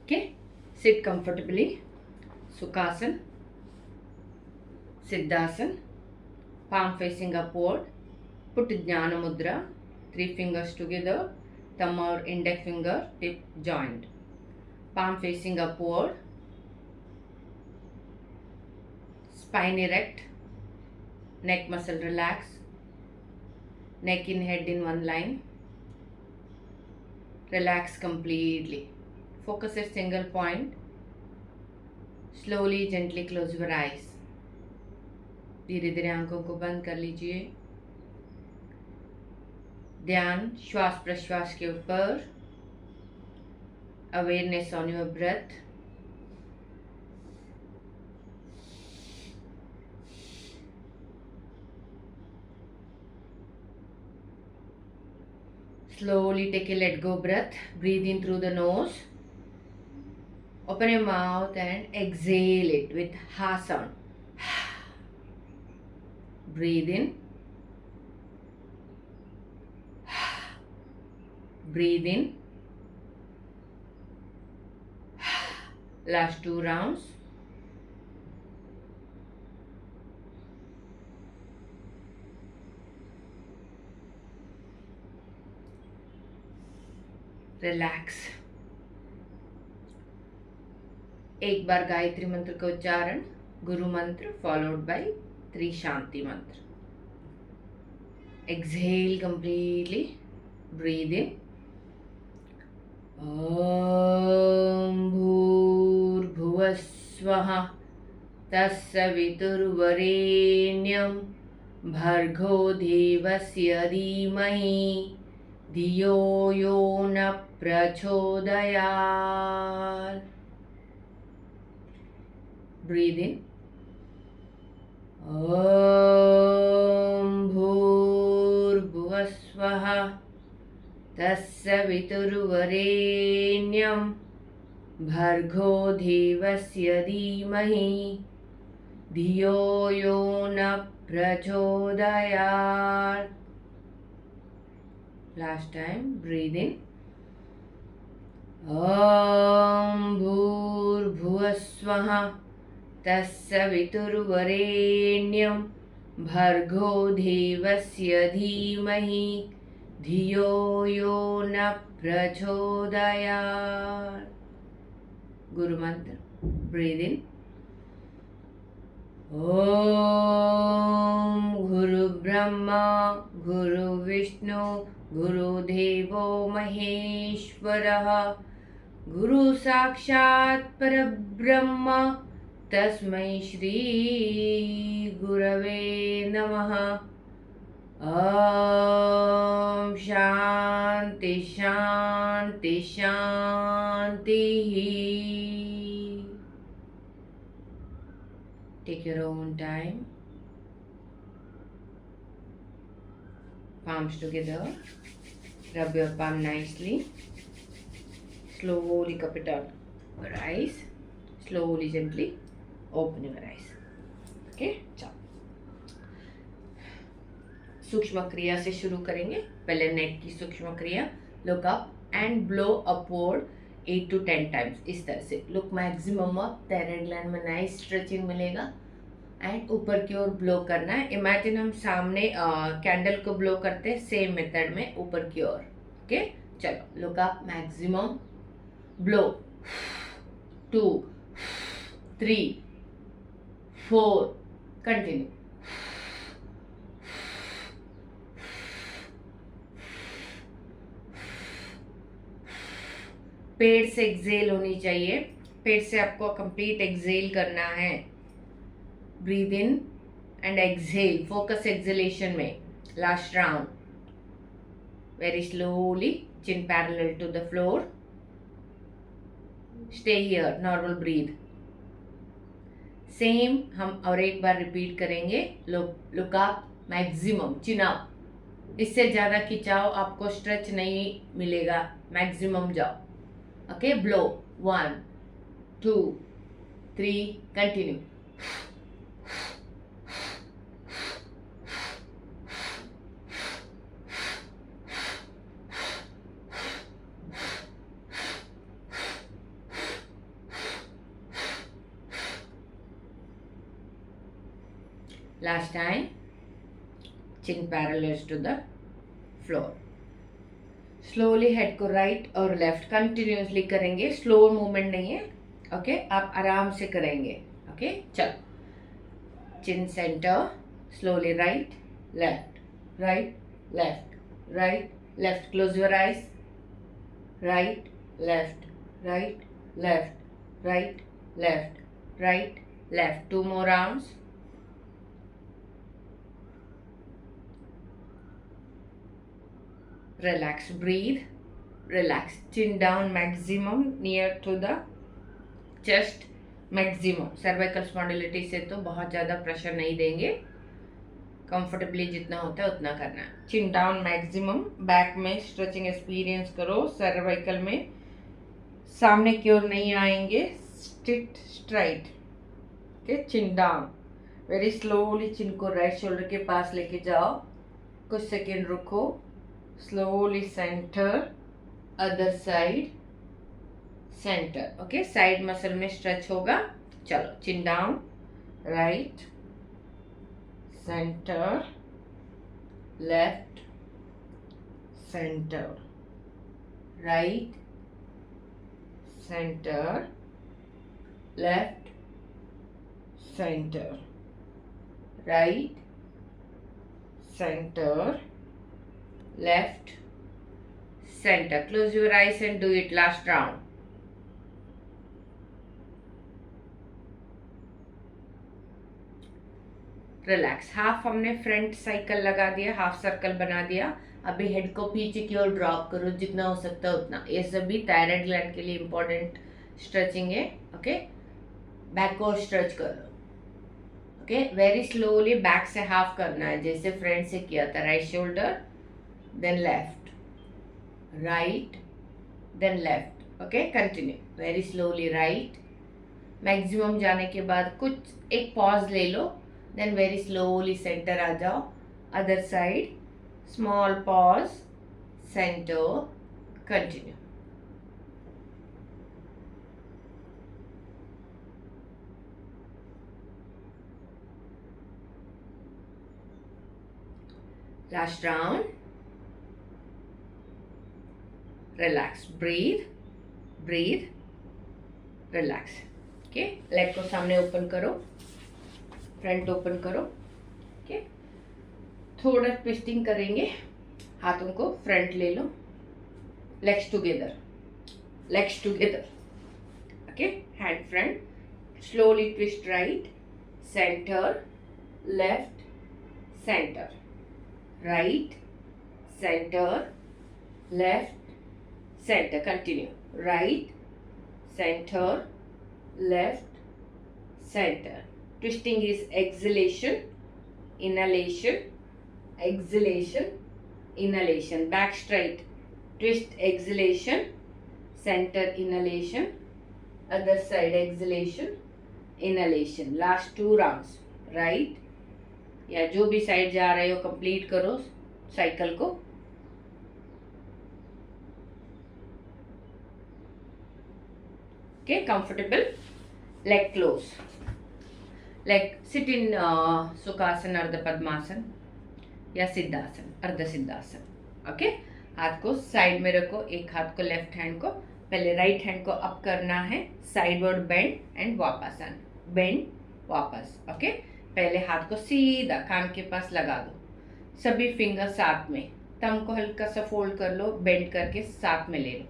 Okay, sit comfortably. Sukhasana, Siddhasana, palm facing upward. Put Jnana Mudra, 3 fingers together, thumb or index finger tip joined. Palm facing upward, spine erect, neck muscle relax, neck in head in one line. Relax completely. Focus at single point. Slowly, gently close your eyes. धीरे धीरे आंखों को बंद कर लीजिए. ध्यान श्वास प्रश्वास के ऊपर. Awareness on your breath. Slowly take a let go breath. Breathe in through the nose. Open your mouth and exhale it with ha sound. Breathe in. Breathe in. Last 2 rounds. Relax. एक बार गायत्री मंत्र का उच्चारण, गुरु मंत्र followed by 3 शांति मंत्र. Exhale completely. Breathe in. ॐ भूर्भुवस्वः तत्सवितुर्वरेण्यं भर्गो देवस्य धीमहि धियो यो न प्रचोदयात्. Breathe in. ॐ भूर्भुवस्वः तत्सवितुर्वरेण्यं भर्गो देवस्य धीमहि धियो यो न प्रचोदयात्. Last time. Breathe in. ॐ भूर्भुवस्वः तत्सवितुर्वरेण्यं भर्गो देवस्य धीमहि धियो यो न प्रचोदयात्. गुरु मंत्र. Breathe in. ॐ गुरु ब्रह्मा गुरु विष्णु गुरुदेवो महेश्वरः गुरु साक्षात् परब्रह्म तस्मै श्री गुरवे नमः. ॐ शांति शांति शांति. Take your own time. Palms together. Rub your palm nicely. Slowly cup it out your eyes. Slowly, gently open your eyes. Okay? चलो. सूक्ष्म क्रिया से शुरू करेंगे. पहले नेक की सूक्ष्म क्रिया. Look up and blow upward 8 to 10 times. इस तरह से. Look maximum up. thyroid gland में nice stretching मिलेगा. एंड ऊपर की ओर ब्लो करना है. इमेजिन हम सामने कैंडल को ब्लो करते हैं. सेम मेथड में ऊपर की ओर. ओके चलो. Look up maximum. Blow 2 3 4. Continue. पेट से एक्सेल होनी चाहिए. पेट से आपको कंप्लीट एक्सेल करना है. Breathe in and exhale. Focus exhalation में. Last round. Very slowly. Chin parallel to the floor. Stay here. Normal breath. Same हम और एक बार रिपीट करेंगे. Look up maximum. Chin up. इससे ज्यादा खिंचाव आपको स्ट्रेच नहीं मिलेगा. मैक्सिमम जाओ. Okay. Blow 1 2 3. Continue. Last time, chin parallel to the floor. Slowly head को राइट और लेफ्ट कंटिन्यूसली करेंगे, स्लो मूवमेंट नहीं है, ओके आप आराम से करेंगे, ओके चलो chin centre, slowly right left right left right left, close your eyes, right left right left right left right left, 2 more rounds. Relax, breathe, relax, chin down maximum near to the chest maximum. cervical spondylitis से तो बहुत ज़्यादा pressure नहीं देंगे, comfortably जितना होता है उतना करना है. चिन डाउन मैक्सिमम, बैक में स्ट्रेचिंग एक्सपीरियंस करो, सर्वाइकल में सामने की ओर नहीं आएंगे, स्ट्रिट स्ट्राइट, ओके चिन डाउन, वेरी स्लोली चिन को राइट शोल्डर के पास लेके जाओ, कुछ सेकेंड रुको, slowly center, other side center, okay side muscle में स्ट्रेच होगा. चलो chin down, right centre left centre right centre left centre right centre left center. Close your eyes and do it last round. Relax, half हमने front cycle लगा दिया, half circle बना दिया. अभी head को पीछे की ओर ड्रॉप करो जितना हो सकता है उतना. ये सभी थायराइड ग्लैंड के लिए इंपॉर्टेंट स्ट्रेचिंग है, ओके बैक को स्ट्रेच कर लो, ओके वेरी स्लोली बैक से हाफ करना है जैसे फ्रंट से किया था. Right shoulder then left, right, then left, okay continue very slowly. right maximum जाने के बाद कुछ एक पॉज ले लो, then very slowly center आ जाओ, other side small pause, center, continue. last round. Relax, breathe breathe relax, okay leg को सामने open करो, फ्रंट ओपन करो, ओके थोड़ा ट्विस्टिंग करेंगे, हाथों को फ्रंट ले लो, legs together okay hand front, slowly twist right centre left centre right centre left center, continue, right center left center. Twisting is exhalation, inhalation, exhalation, inhalation. Back straight, twist, exhalation, center, inhalation, other side, exhalation, inhalation. Last 2 rounds, right या जो भी side जा रहे हो complete करो cycle को. Okay, comfortable, leg close, leg sit in सुखासन, अर्ध पद्मासन या सिद्धासन, अर्ध सिद्धासन. ओके हाथ को साइड में रखो, एक हाथ को लेफ्ट हैंड को पहले राइट हैंड को अप करना है, साइडवर्ड बेंड एंड वापस आना, बेंड वापस. ओके पहले हाथ को सीधा कान के पास लगा दो, सभी फिंगर साथ में, थंब को हल्का सा फोल्ड कर लो, बेंड करके साथ में ले लो.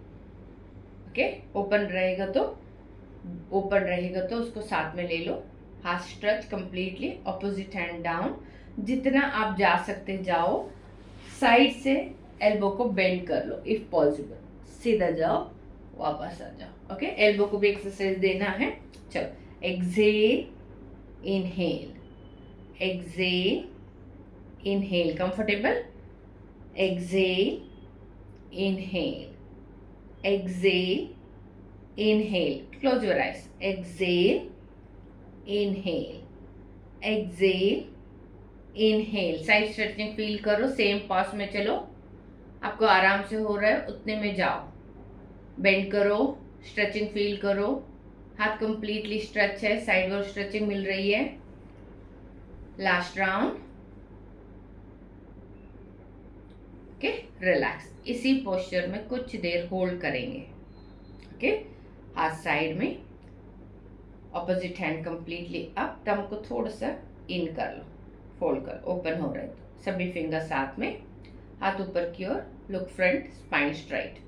ओके ओपन रहेगा तो उसको साथ में ले लो. हाथ stretch completely, opposite hand down, जितना आप जा सकते जाओ, साइड से एल्बो को बेंड कर लो इफ पॉसिबल, सीधा जाओ वापस आ जाओ. ओके एल्बो को भी एक्सरसाइज देना है. चलो exhale inhale, exhale inhale, comfortable, exhale inhale, exhale inhale, close your eyes, exhale, inhale, exhale, inhale. Side stretching feel करो, सेम पॉज में चलो, आपको आराम से हो रहा है उतने में जाओ, बेंड करो, स्ट्रेचिंग फील करो, हाथ कंप्लीटली स्ट्रेच है, साइडवर्ड स्ट्रेचिंग मिल रही है. Last round, okay, relax. इसी पोस्चर में कुछ देर होल्ड करेंगे, ओके। हाथ साइड में, ऑपोजिट हैंड कंप्लीटली अप, टम को थोड़ा सा इन कर लो, फोल्ड कर, ओपन हो रहा है तो सभी फिंगर साथ में, हाथ ऊपर की ओर, look front, spine straight,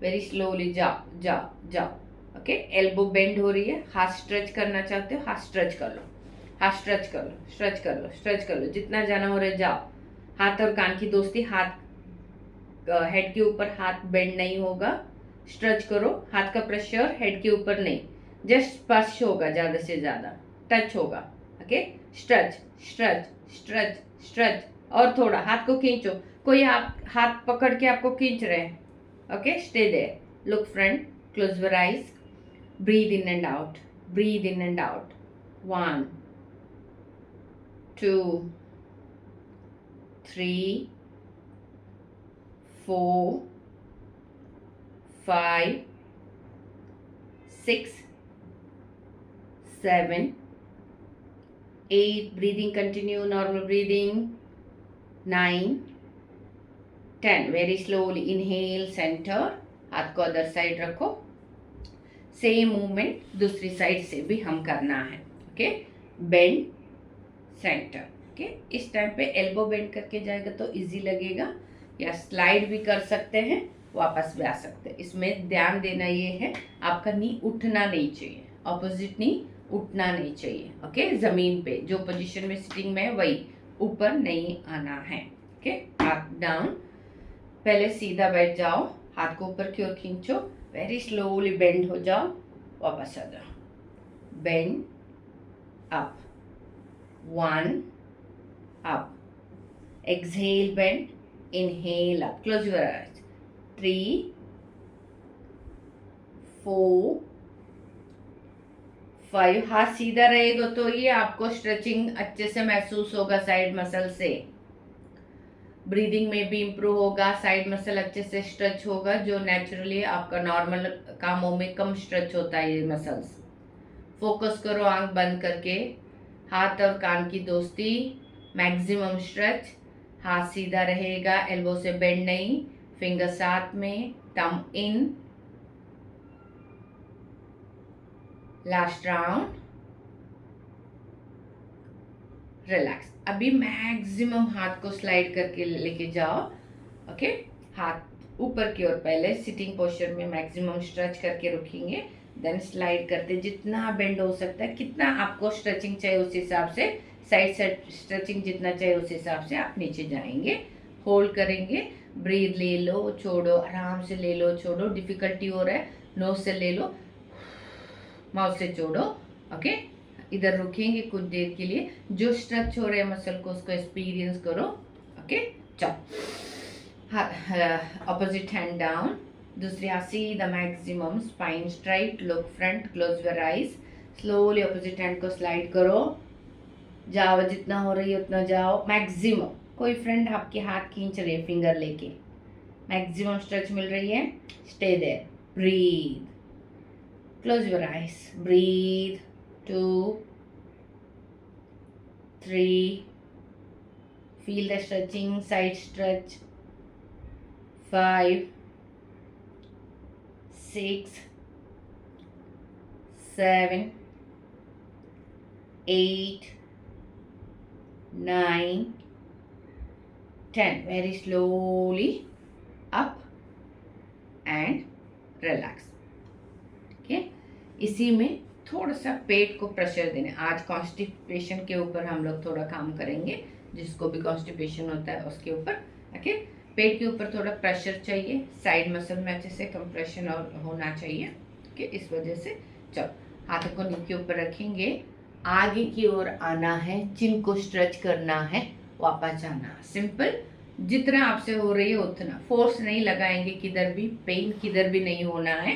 very slowly जाओ जाओ जाओ, ओके। एल्बो बेंड हो रही है, हाथ स्ट्रेच करना चाहते हो, हाथ स्ट्रेच कर लो, हाथ स्ट्रेच कर लो, स्ट्रेच कर लो, स्ट्रेच कर लो, जितना जाना हो रहा है जाओ। हाथ और कान की दोस्ती, हाथ हेड के ऊपर हाथ बेंड नहीं होगा, स्ट्रेच करो, हाथ का प्रेशर हेड के ऊपर नहीं, जस्ट स्पर्श होगा, ज्यादा से ज्यादा टच होगा, okay. Stretch stretch stretch stretch, और थोड़ा हाथ को खींचो, कोई आप हाथ पकड़ के आपको खींच रहे हैं, okay. Stay there, look front, close your eyes, breathe in and out, breathe in and out, 1 2 3 4 5 6 7 8, breathing continue, normal breathing, 9 10, very slowly inhale, center, हाथ को अदर साइड रखो, सेम मूवमेंट दूसरी साइड से भी हम करना है, ओके। Bend, centre, okay. इस टाइम पे एल्बो बेंड करके जाएगा तो इजी लगेगा, या स्लाइड भी कर सकते हैं, वापस भी आ सकते हैं। इसमें ध्यान देना ये है, आपका नी उठना नहीं चाहिए, ऑपोजिट नी उठना नहीं चाहिए, ओके। जमीन पे जो पोजीशन में सिटिंग में है वही, ऊपर नहीं आना है, ओके। हाथ डाउन, पहले सीधा बैठ जाओ, हाथ को ऊपर की ओर खींचो, वेरी स्लोली बेंड हो जाओ, वापस आ जाओ, bend up, 1 up, exhale bend, inhale up, close your eyes, 3 4 5, हाथ सीधा रहेगा तो ये आपको स्ट्रेचिंग अच्छे से महसूस होगा साइड मसल से, ब्रीदिंग में भी इम्प्रूव होगा, साइड मसल अच्छे से स्ट्रेच होगा, जो नेचुरली आपका नॉर्मल कामों में कम स्ट्रेच होता है ये मसल्स। फोकस करो आंख बंद करके, हाथ और कान की दोस्ती, मैक्सिमम स्ट्रेच, हाथ सीधा रहेगा, एल्बो से बेंड नहीं, फिंगर साथ में, थंब इन, लास्ट राउंड, रिलैक्स। अभी मैक्सिमम हाथ को स्लाइड करके लेके जाओ, ओके। हाथ ऊपर की ओर, पहले सिटिंग पोस्चर में मैक्सिमम स्ट्रेच करके रखेंगे, देन स्लाइड करते, जितना बेंड हो सकता है, कितना आपको स्ट्रेचिंग चाहिए उस हिसाब से, साइड स्ट्रेचिंग जितना चाहिए उस हिसाब से आप नीचे जाएंगे, होल्ड करेंगे, ब्रीथ ले लो, छोड़ो, आराम से ले लो, छोड़ो, डिफिकल्टी हो रहा है, नोज से ले लो, माउथ से छोड़ो, ओके। इधर रुकेंगे कुछ देर के लिए, जो स्ट्रेच हो रहे हैं मसल को उसको एक्सपीरियंस करो, ओके। चलो, ऑपोजिट हैंड डाउन, दूसरी हाथ सीधा, maximum spine straight, look front, close your eyes, slowly opposite hand को स्लाइड करो, जाओ, जितना हो रही है उतना जाओ, मैक्सिमम। कोई फ्रेंड आपके हाथ खींच रही है फिंगर लेके, मैक्सिमम स्ट्रेच मिल रही है, stay there, breathe, close your eyes, breathe, 2 3, feel the stretching, side stretch, 5 6 7 8 9 10, very slowly up and relax, okay। इसी में थोड़ा सा पेट को प्रेशर देने, आज कॉन्स्टिपेशन के ऊपर हम लोग थोड़ा काम करेंगे, जिसको भी कॉन्स्टिपेशन होता है उसके ऊपर, ओके। पेट के ऊपर थोड़ा प्रेशर चाहिए, साइड मसल में अच्छे से कंप्रेशन और होना चाहिए, ओके। इस वजह से चलो, हाथों को नीचे ऊपर रखेंगे, आगे की ओर आना है, चिन को स्ट्रेच करना है, वापस जाना, सिंपल। जितना आपसे हो रही है उतना, फोर्स नहीं लगाएंगे किधर भी, पेन किधर भी नहीं होना है,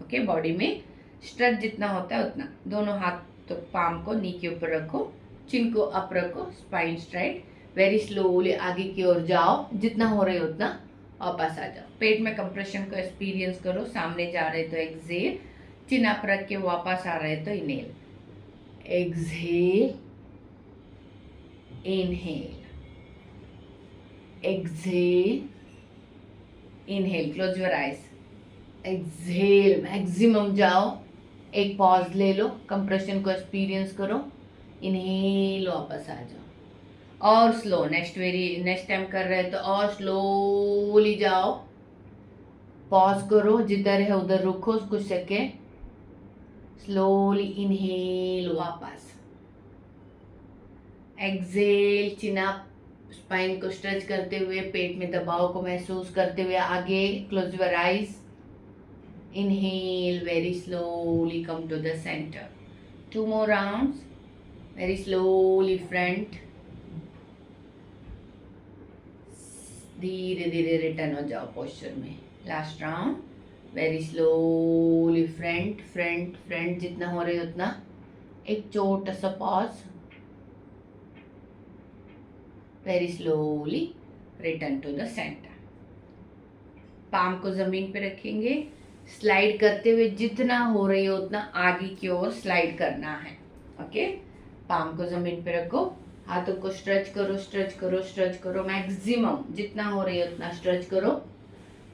ओके। बॉडी में स्ट्रेच जितना होता है उतना, दोनों हाथ तो पाम को नी के ऊपर रखो, चिन को अप रखो, स्पाइन स्ट्राइट, वेरी स्लोली आगे की ओर जाओ, जितना हो रहा है उतना, वापस आ जाओ, पेट में कंप्रेशन को एक्सपीरियंस करो, सामने जा रहे तो एक्सहेल, चिन अप रख के वापस आ रहे तो inhale, exhale, inhale, exhale, inhale, close your eyes, exhale, maximum जाओ, एक पॉज ले लो, कंप्रेशन को एक्सपीरियंस करो, इनहेल, वापस आ जाओ और स्लो, नेक्स्ट टाइम कर रहे हैं तो और स्लोली जाओ, पॉज करो, जिधर है उधर रुको कुछ सेकेंड, स्लोली इनहेल, वापस एक्सेल, चिन अप, स्पाइन को स्ट्रेच करते हुए, पेट में दबाव को महसूस करते हुए आगे, close your eyes, inhale, very slowly come to the centre, 2 more rounds, very slowly front, धीरे धीरे रिटर्न हो जाओ पोस्चर में, last round, very slowly front front front, जितना हो रही है उतना, एक छोटा सा pause, very slowly return to the centre, palm को जमीन पे रखेंगे, स्लाइड करते हुए जितना हो रही है उतना आगे की ओर स्लाइड करना है, ओके, पाम को जमीन पे रखो, हाथों को स्ट्रेच करो स्ट्रेच करो स्ट्रेच करो, मैक्सिमम जितना हो रही है उतना स्ट्रेच करो।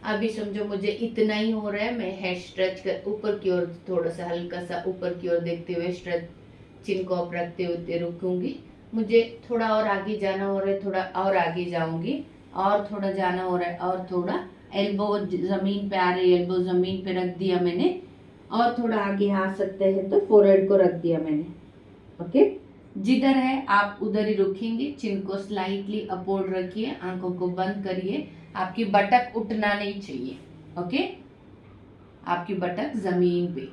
अभी समझो मुझे इतना ही हो रहा है, मैं हेड स्ट्रेच कर ऊपर की ओर, थोड़ा सा हल्का सा ऊपर की ओर देखते हुए स्ट्रेच, चिन को अप रखते हुए रुकूंगी, मुझे थोड़ा और आगे जाना हो रहा है, थोड़ा और आगे जाऊंगी, और थोड़ा जाना हो रहा है, और थोड़ा, एल्बो जमीन पे आ रही है, एल्बो जमीन पे रख दिया मैंने, और थोड़ा आगे आ सकते हैं तो फोरहेड को रख दिया मैंने, ओके, जिधर है आप उधर ही रुकेंगे, चिन को स्लाइटली अपवर्ड रखिए, आंखों को बंद करिए, आपकी बटक उठना नहीं चाहिए, ओके, आपकी बटक जमीन पे,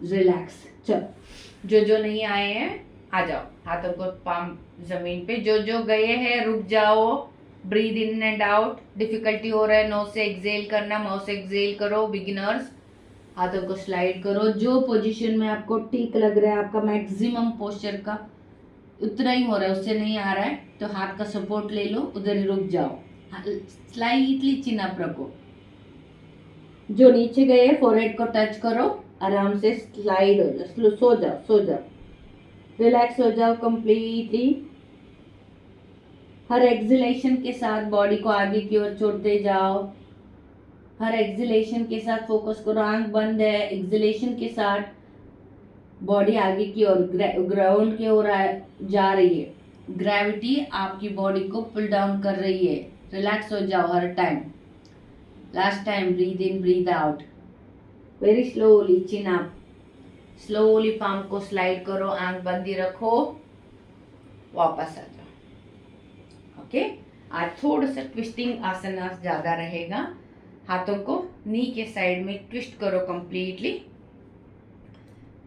रिलैक्स। चलो जो नहीं आए हैं आ जाओ, हाथों को पाम जमीन पे, जो गए हैं रुक जाओ, breathe in and out, difficulty हो रहा है नोज से एक्सेल करना, माउथ से एक्सेल करो, बिगिनर्स, हाथों को स्लाइड करो, जो पोजीशन में आपको ठीक लग रहा है, आपका मैक्सिमम पोस्चर का उतना ही हो रहा है, उससे नहीं आ रहा है तो हाथ का सपोर्ट ले लो, उधर ही रुक जाओ, स्लाइटली चिन अप रखो, जो नीचे गए फोरहेड को टच करो, आराम से स्लाइड हो जाओ, सो जाओ, रिलैक्स हो जाओ कंप्लीटली। हर एक्सलेशन के साथ बॉडी को आगे की ओर छोड़ते जाओ, हर एक्सलेशन के साथ फोकस करो, आंख बंद है, एक्सलेशन के साथ बॉडी आगे की ओर, ग्राउंड की ओर जा रही है, ग्रेविटी आपकी बॉडी को पुल डाउन कर रही है, रिलैक्स हो जाओ हर time, last time, breathe in breathe out, very slowly chin up, slowly palm को स्लाइड करो, आंख बंद ही रखो, वापस आ जाओ, ओके, आज थोड़ा सा ट्विस्टिंग आसन ज्यादा रहेगा, हाथों को नी के साइड में ट्विस्ट करो कंप्लीटली,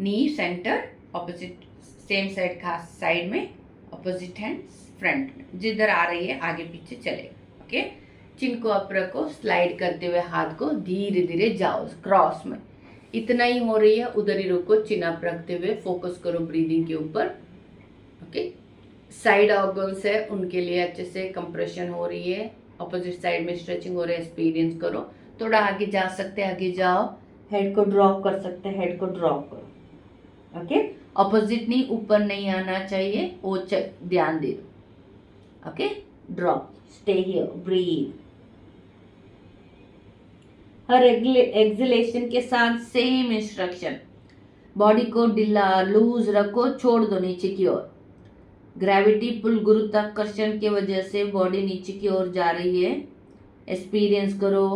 नी सेंटर, ऑपोजिट सेम साइड का साइड में, ऑपोजिट हैंड फ्रंट में, जिधर आ रही है आगे पीछे चलेगा, ओके, चिन को अप रखो, स्लाइड करते हुए हाथ को धीरे धीरे जाओ क्रॉस में, इतना ही हो रही है उधर ही रुको, चिन अप रखते हुए फोकस करो ब्रीदिंग के ऊपर, ओके, साइड ऑर्गन्स है उनके लिए अच्छे से कंप्रेशन हो रही है, ऑपोजिट साइड में स्ट्रेचिंग हो रही है, एक्सपीरियंस करो, थोड़ा आगे जा सकते हैं आगे जाओ, हेड को ड्रॉप कर सकते हैं, हेड को ड्रॉप करो, ओके, ऑपोजिट नहीं, ऊपर नहीं आना चाहिए, वो ध्यान दे दो, okay, drop, stay here, breathe, हर एक्सलेशन के साथ सेम इंस्ट्रक्शन, बॉडी को ढीला लूज रखो, छोड़ दो नीचे की ओर, ग्रेविटी पुल गुरुत्वाकर्षण की वजह से बॉडी नीचे की ओर जा रही है, एक्सपीरियंस करो,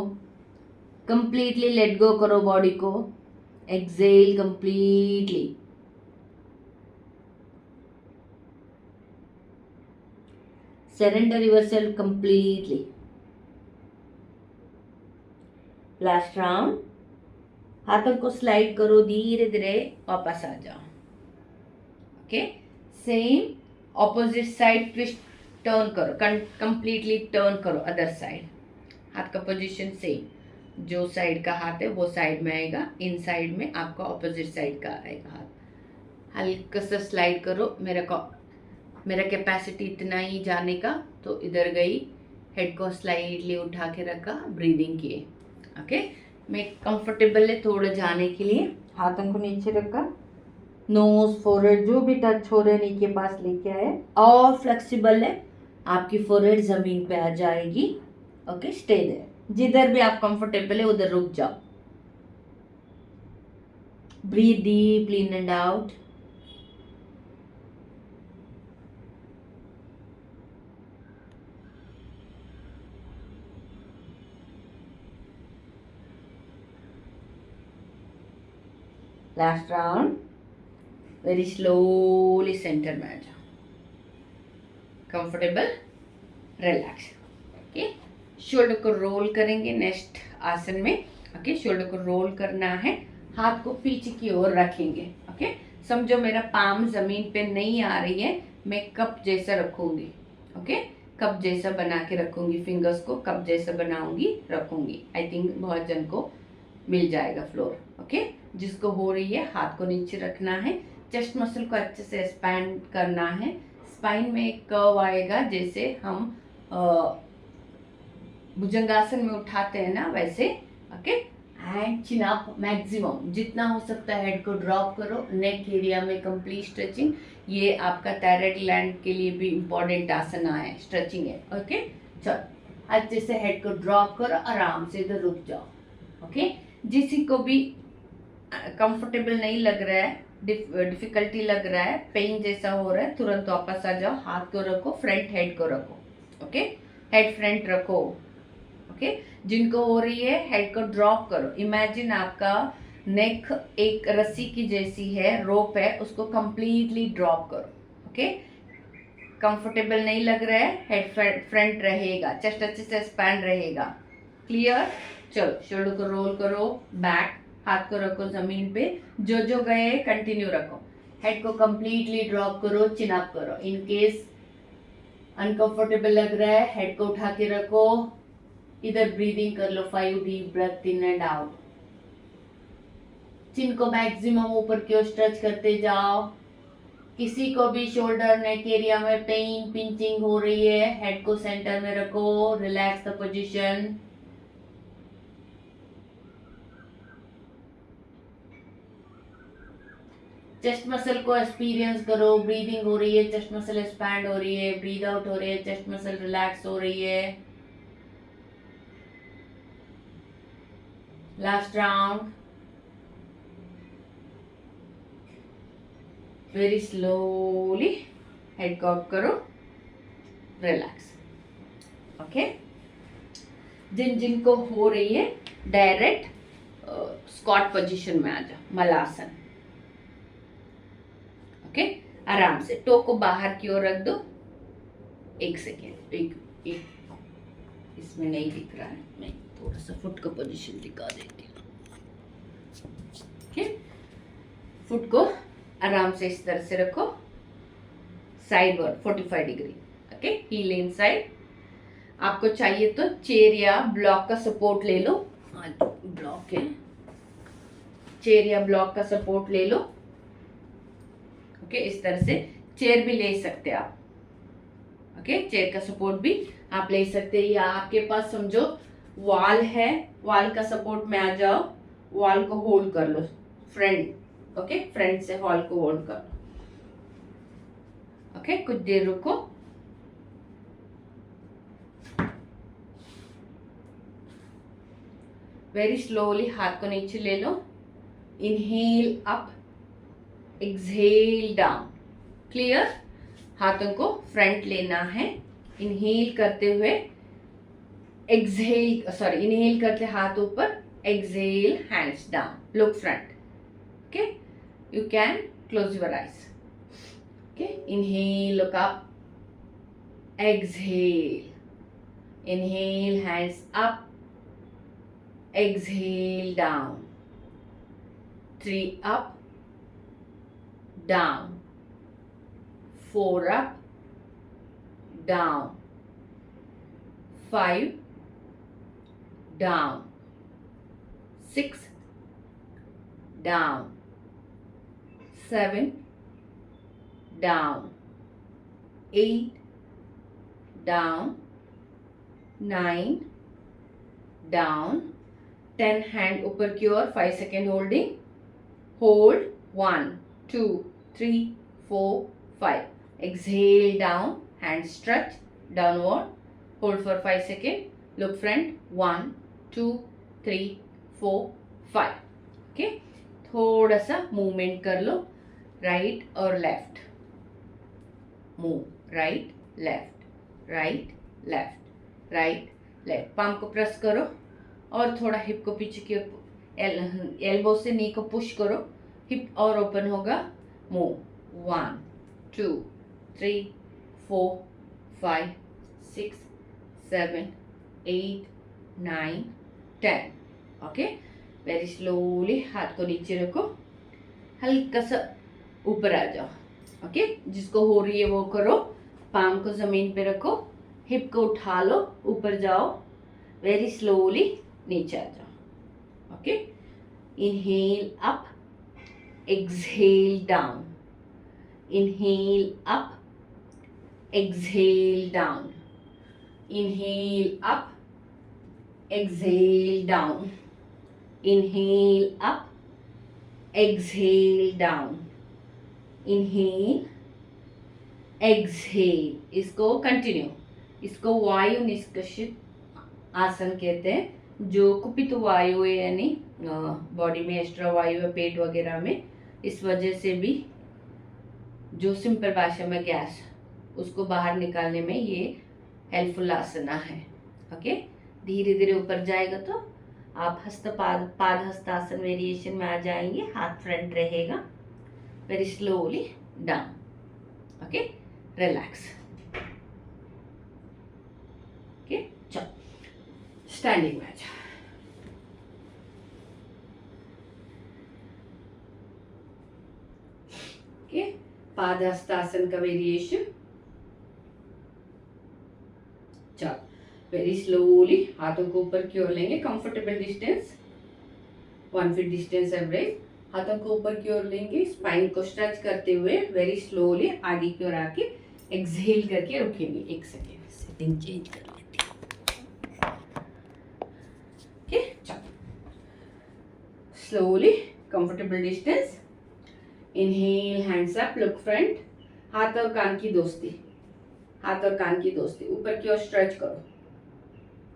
कंप्लीटली लेट गो करो बॉडी को, exhale completely, surrender yourself completely, last round, हाथों को स्लाइड करो, धीरे धीरे वापस आ जाओ, okay, same opposite side twist, turn करो, कंप्लीटली टर्न करो अदर साइड, हाथ का पोजीशन सेम, जो साइड का हाथ है वो साइड में आएगा, इन साइड में आपका ऑपोजिट साइड का आएगा हाथ, हल्का सा स्लाइड करो, मेरा कैपेसिटी इतना ही जाने का तो इधर गई, हेड को स्लाइडली उठा के रखा, ब्रीदिंग किए, ओके, मैं कंफर्टेबल है थोड़ा जाने के लिए, हाथों को नीचे रखा, नोज फोरहेड जो भी टच हो रहे हैं नी के पास लेके आए और फ्लेक्सिबल है, आपकी फोरहेड जमीन पे आ जाएगी। ओके, स्टे देयर, जिधर भी आप कंफर्टेबल है उधर रुक जाओ। Breathe deeply in and out. Last round, very slowly centre में आ जाओ, कंफर्टेबल, रिलैक्स। ओके, शोल्डर को रोल करेंगे नेक्स्ट आसन में। ओके, शोल्डर को रोल करना है, हाथ को पीछे की ओर रखेंगे। ओके, समझो मेरा पाम जमीन पे नहीं आ रही है, मैं कप जैसा रखूंगी। ओके, कप जैसा बना के रखूंगी, फिंगर्स को कप जैसा बनाऊंगी, रखूंगी। आई थिंक बहुत जन को मिल जाएगा फ्लोर। ओके, जिसको हो रही है हाथ को नीचे रखना है, चेस्ट मसल को अच्छे से एक्सपैंड करना है। स्पाइन में एक कर्व आएगा, जैसे हम भुजंगासन में उठाते हैं ना, वैसे। Okay, and chin up, maximum जितना हो सकता है हेड को ड्रॉप करो, नेक एरिया में कंप्लीट स्ट्रेचिंग। ये आपका थायराइड ग्लैंड के लिए भी इम्पोर्टेंट आसना है, स्ट्रेचिंग है। ओके, चलो अच्छे से हेड को ड्रॉप करो, आराम से इधर रुक जाओ। ओके, जिसी को भी कंफर्टेबल नहीं लग रहा है, डिफिकल्टी लग रहा है, पेन जैसा हो रहा है, तुरंत वापस आ जाओ, हाथ को रखो, फ्रंट हेड को रखो। ओके, हेड फ्रंट रखो। ओके, जिनको हो रही है हेड को ड्रॉप करो। इमेजिन आपका नेक एक रस्सी की जैसी है, रोप है, उसको कंप्लीटली ड्रॉप करो। ओके, कंफर्टेबल नहीं लग रहा है, हेड फ्रंट रहेगा, चेस्ट अच्छे से एक्सपैंड रहेगा। क्लियर? चलो, शोल्डर को रोल करो बैक, हाथ को रखो जमीन पे, जो जो गए कंटिन्यू रखो। हेड को कंप्लीटली ड्रॉप करो, चिन अप करो। इन केस अनकंफर्टेबल लग रहा है, हेड को उठा के रखो, इधर ब्रीदिंग कर लो, 5 deep breath in and out. Chin को मैक्सिमम ऊपर की ओर स्ट्रेच करते जाओ। किसी को भी शोल्डर नेक एरिया में पेन पिंचिंग हो रही है, हेड को सेंटर में रखो, relax the position. Chest muscle को एक्सपीरियंस करो, ब्रीदिंग हो रही है, चेस्ट मसल एक्सपैंड हो रही है, ब्रीद आउट हो रही है, चेस्ट मसल रिलैक्स हो रही है। Last round, very slowly head को अप करो, रिलैक्स। ओके, जिन जिनको हो रही है डायरेक्ट स्क्वाट पोजीशन में आ जाओ, मलासन। ओके, आराम से टो को बाहर की ओर रख दो। एक सेकेंड, एक इसमें नहीं दिख रहा है, मैं थोड़ा सा फुट का पोजीशन दिखा देती हूँ। ओके, फुट को आराम से इस तरह से रखो, sideward 45 degree. Okay, heel inside. आपको चाहिए तो चेयर या ब्लॉक का सपोर्ट ले लो, ब्लॉक है, चेयर या ब्लॉक का सपोर्ट ले लो। ओके, इस तरह से चेयर भी ले सकते हैं आप। ओके, चेयर का सपोर्ट भी आप ले सकते हैं, या आपके पास समझो वॉल है, वॉल का सपोर्ट में आ जाओ, वॉल को होल्ड कर लो फ्रंट। ओके, फ्रंट से वॉल को होल्ड कर लो। ओके, कुछ देर रुको। वेरी स्लोली हाथ को नीचे ले लो, inhale up, exhale down. Clear? हाथों को फ्रंट लेना है, इनहेल करते हुए, एक्सहेल सॉरी इनहेल करते हाथ ऊपर, exhale hands down, look front. Okay, you can close your eyes. Okay, inhale, look up, exhale, inhale, hands up, exhale, down, 3 up, down, 4 up, down, 5 down, 6 down, 7 down, 8 down, 9 down, 10 hand ऊपर की ओर, 5 second holding, hold 1 2 3 4 5. Exhale down, hand stretch downward, hold for 5 seconds, look front, 1 2 3 4 5. Okay, थोड़ा सा movement कर लो, right और left, move, right left, right left, right left. Palm को press करो और थोड़ा हिप को पीछे की एल्बो से नी को पुश करो, हिप और ओपन होगा. मूव, 1 2 3 4 5 6 7 8 9 10. ओके, वेरी स्लोली हाथ को नीचे रखो, हल्का सा ऊपर आ जाओ. ओके, जिसको हो रही है वो करो. पाम को जमीन पे रखो, हिप को उठा लो, ऊपर जाओ, वेरी स्लोली नीचे आ जाओ. Okay, inhale up, exhale down, inhale up, exhale down, inhale up, exhale down, inhale up, exhale down, inhale, exhale. इसको कंटिन्यू, इसको वायु निष्कासित आसन कहते हैं. जो कुपित वायु है यानी बॉडी में एक्स्ट्रा वायु है पेट वगैरह में, इस वजह से भी जो सिंपल भाषा में गैस, उसको बाहर निकालने में ये हेल्पफुल आसना है. ओके, धीरे धीरे ऊपर जाएगा तो आप पाद हस्तासन वेरिएशन में आ जाएंगे. हाथ फ्रंट रहेगा, very slowly down. Okay, relax. Okay, चलो स्टैंडिंग में आ जाओ. ओके, पाद हस्तासन का वेरिएशन. चलो वेरी स्लोली हाथों को ऊपर की ओर लेंगे, comfortable distance 1 feet distance average. हाथों को ऊपर की ओर लेंगे, स्पाइन को स्ट्रेच करते हुए वेरी स्लोली आगे की ओर आके एक्सहेल करके रुकेंगे. 1 सेकेंड, सेटिंग चेंज कर लेते हैं. ओके, चलो slowly comfortable distance. Inhale, hands up, look front. हाथ और कान की दोस्ती, हाथ और कान की दोस्ती. ऊपर की ओर स्ट्रेच करो,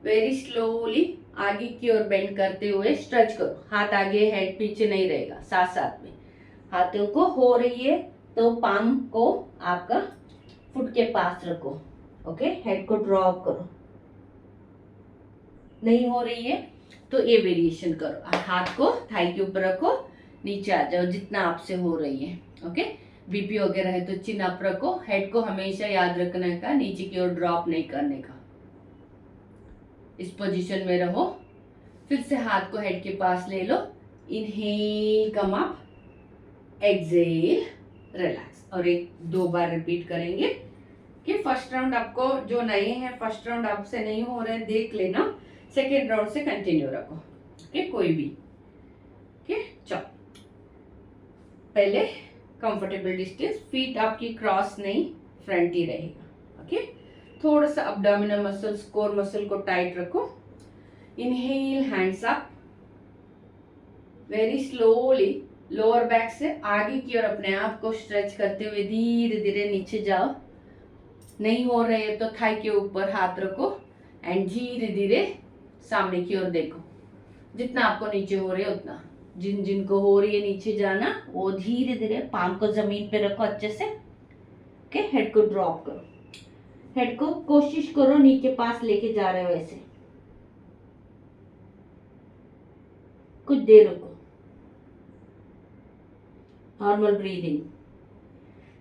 वेरी स्लोली आगे की ओर बेंड करते हुए स्ट्रेच करो. हाथ आगे, हेड पीछे नहीं रहेगा, साथ साथ में. हाथों को हो रही है तो पाम को आपका फुट के पास रखो. ओके, हेड को ड्रॉप करो. नहीं हो रही है तो ये वेरिएशन करो. हाथ को थाई के ऊपर रखो, नीचे आ जाओ जितना आपसे हो रही है. ओके, बीपी वगैरह है तो चिन अप रखो. हेड को हमेशा याद रखने का, नीचे की ओर ड्रॉप नहीं करने का. इस पोजीशन में रहो. फिर से हाथ को हेड के पास ले लो. Inhale, come up, exhale, relax. और 1-2 बार रिपीट करेंगे. कि फर्स्ट राउंड आपको जो नए हैं, फर्स्ट राउंड आपसे नहीं हो रहे देख लेना, सेकेंड राउंड से कंटिन्यू रखो. ओके, कोई भी. ओके, चलो पहले कंफर्टेबल डिस्टेंस, फीट आपकी क्रॉस नहीं, फ्रंट ही रहेगा. ओके, थोड़ा सा अब्डोमिनल मसल्स, कोर मसल को टाइट रखो. Inhale, hands up, very slowly lower back से आगे की ओर अपने आप को स्ट्रेच करते हुए धीरे धीरे नीचे जाओ. नहीं हो रहे तो थाई के ऊपर हाथ रखो एंड धीरे धीरे सामने की ओर देखो. जितना आपको नीचे हो रहे उतना. जिनको हो रही है नीचे जाना, वो धीरे धीरे पाम को जमीन पे रखो अच्छे से. ओके, हेड को ड्रॉप करो. हेड को कोशिश करो नी के पास लेके जा रहे हो ऐसे. कुछ देर रुको. Normal breathing.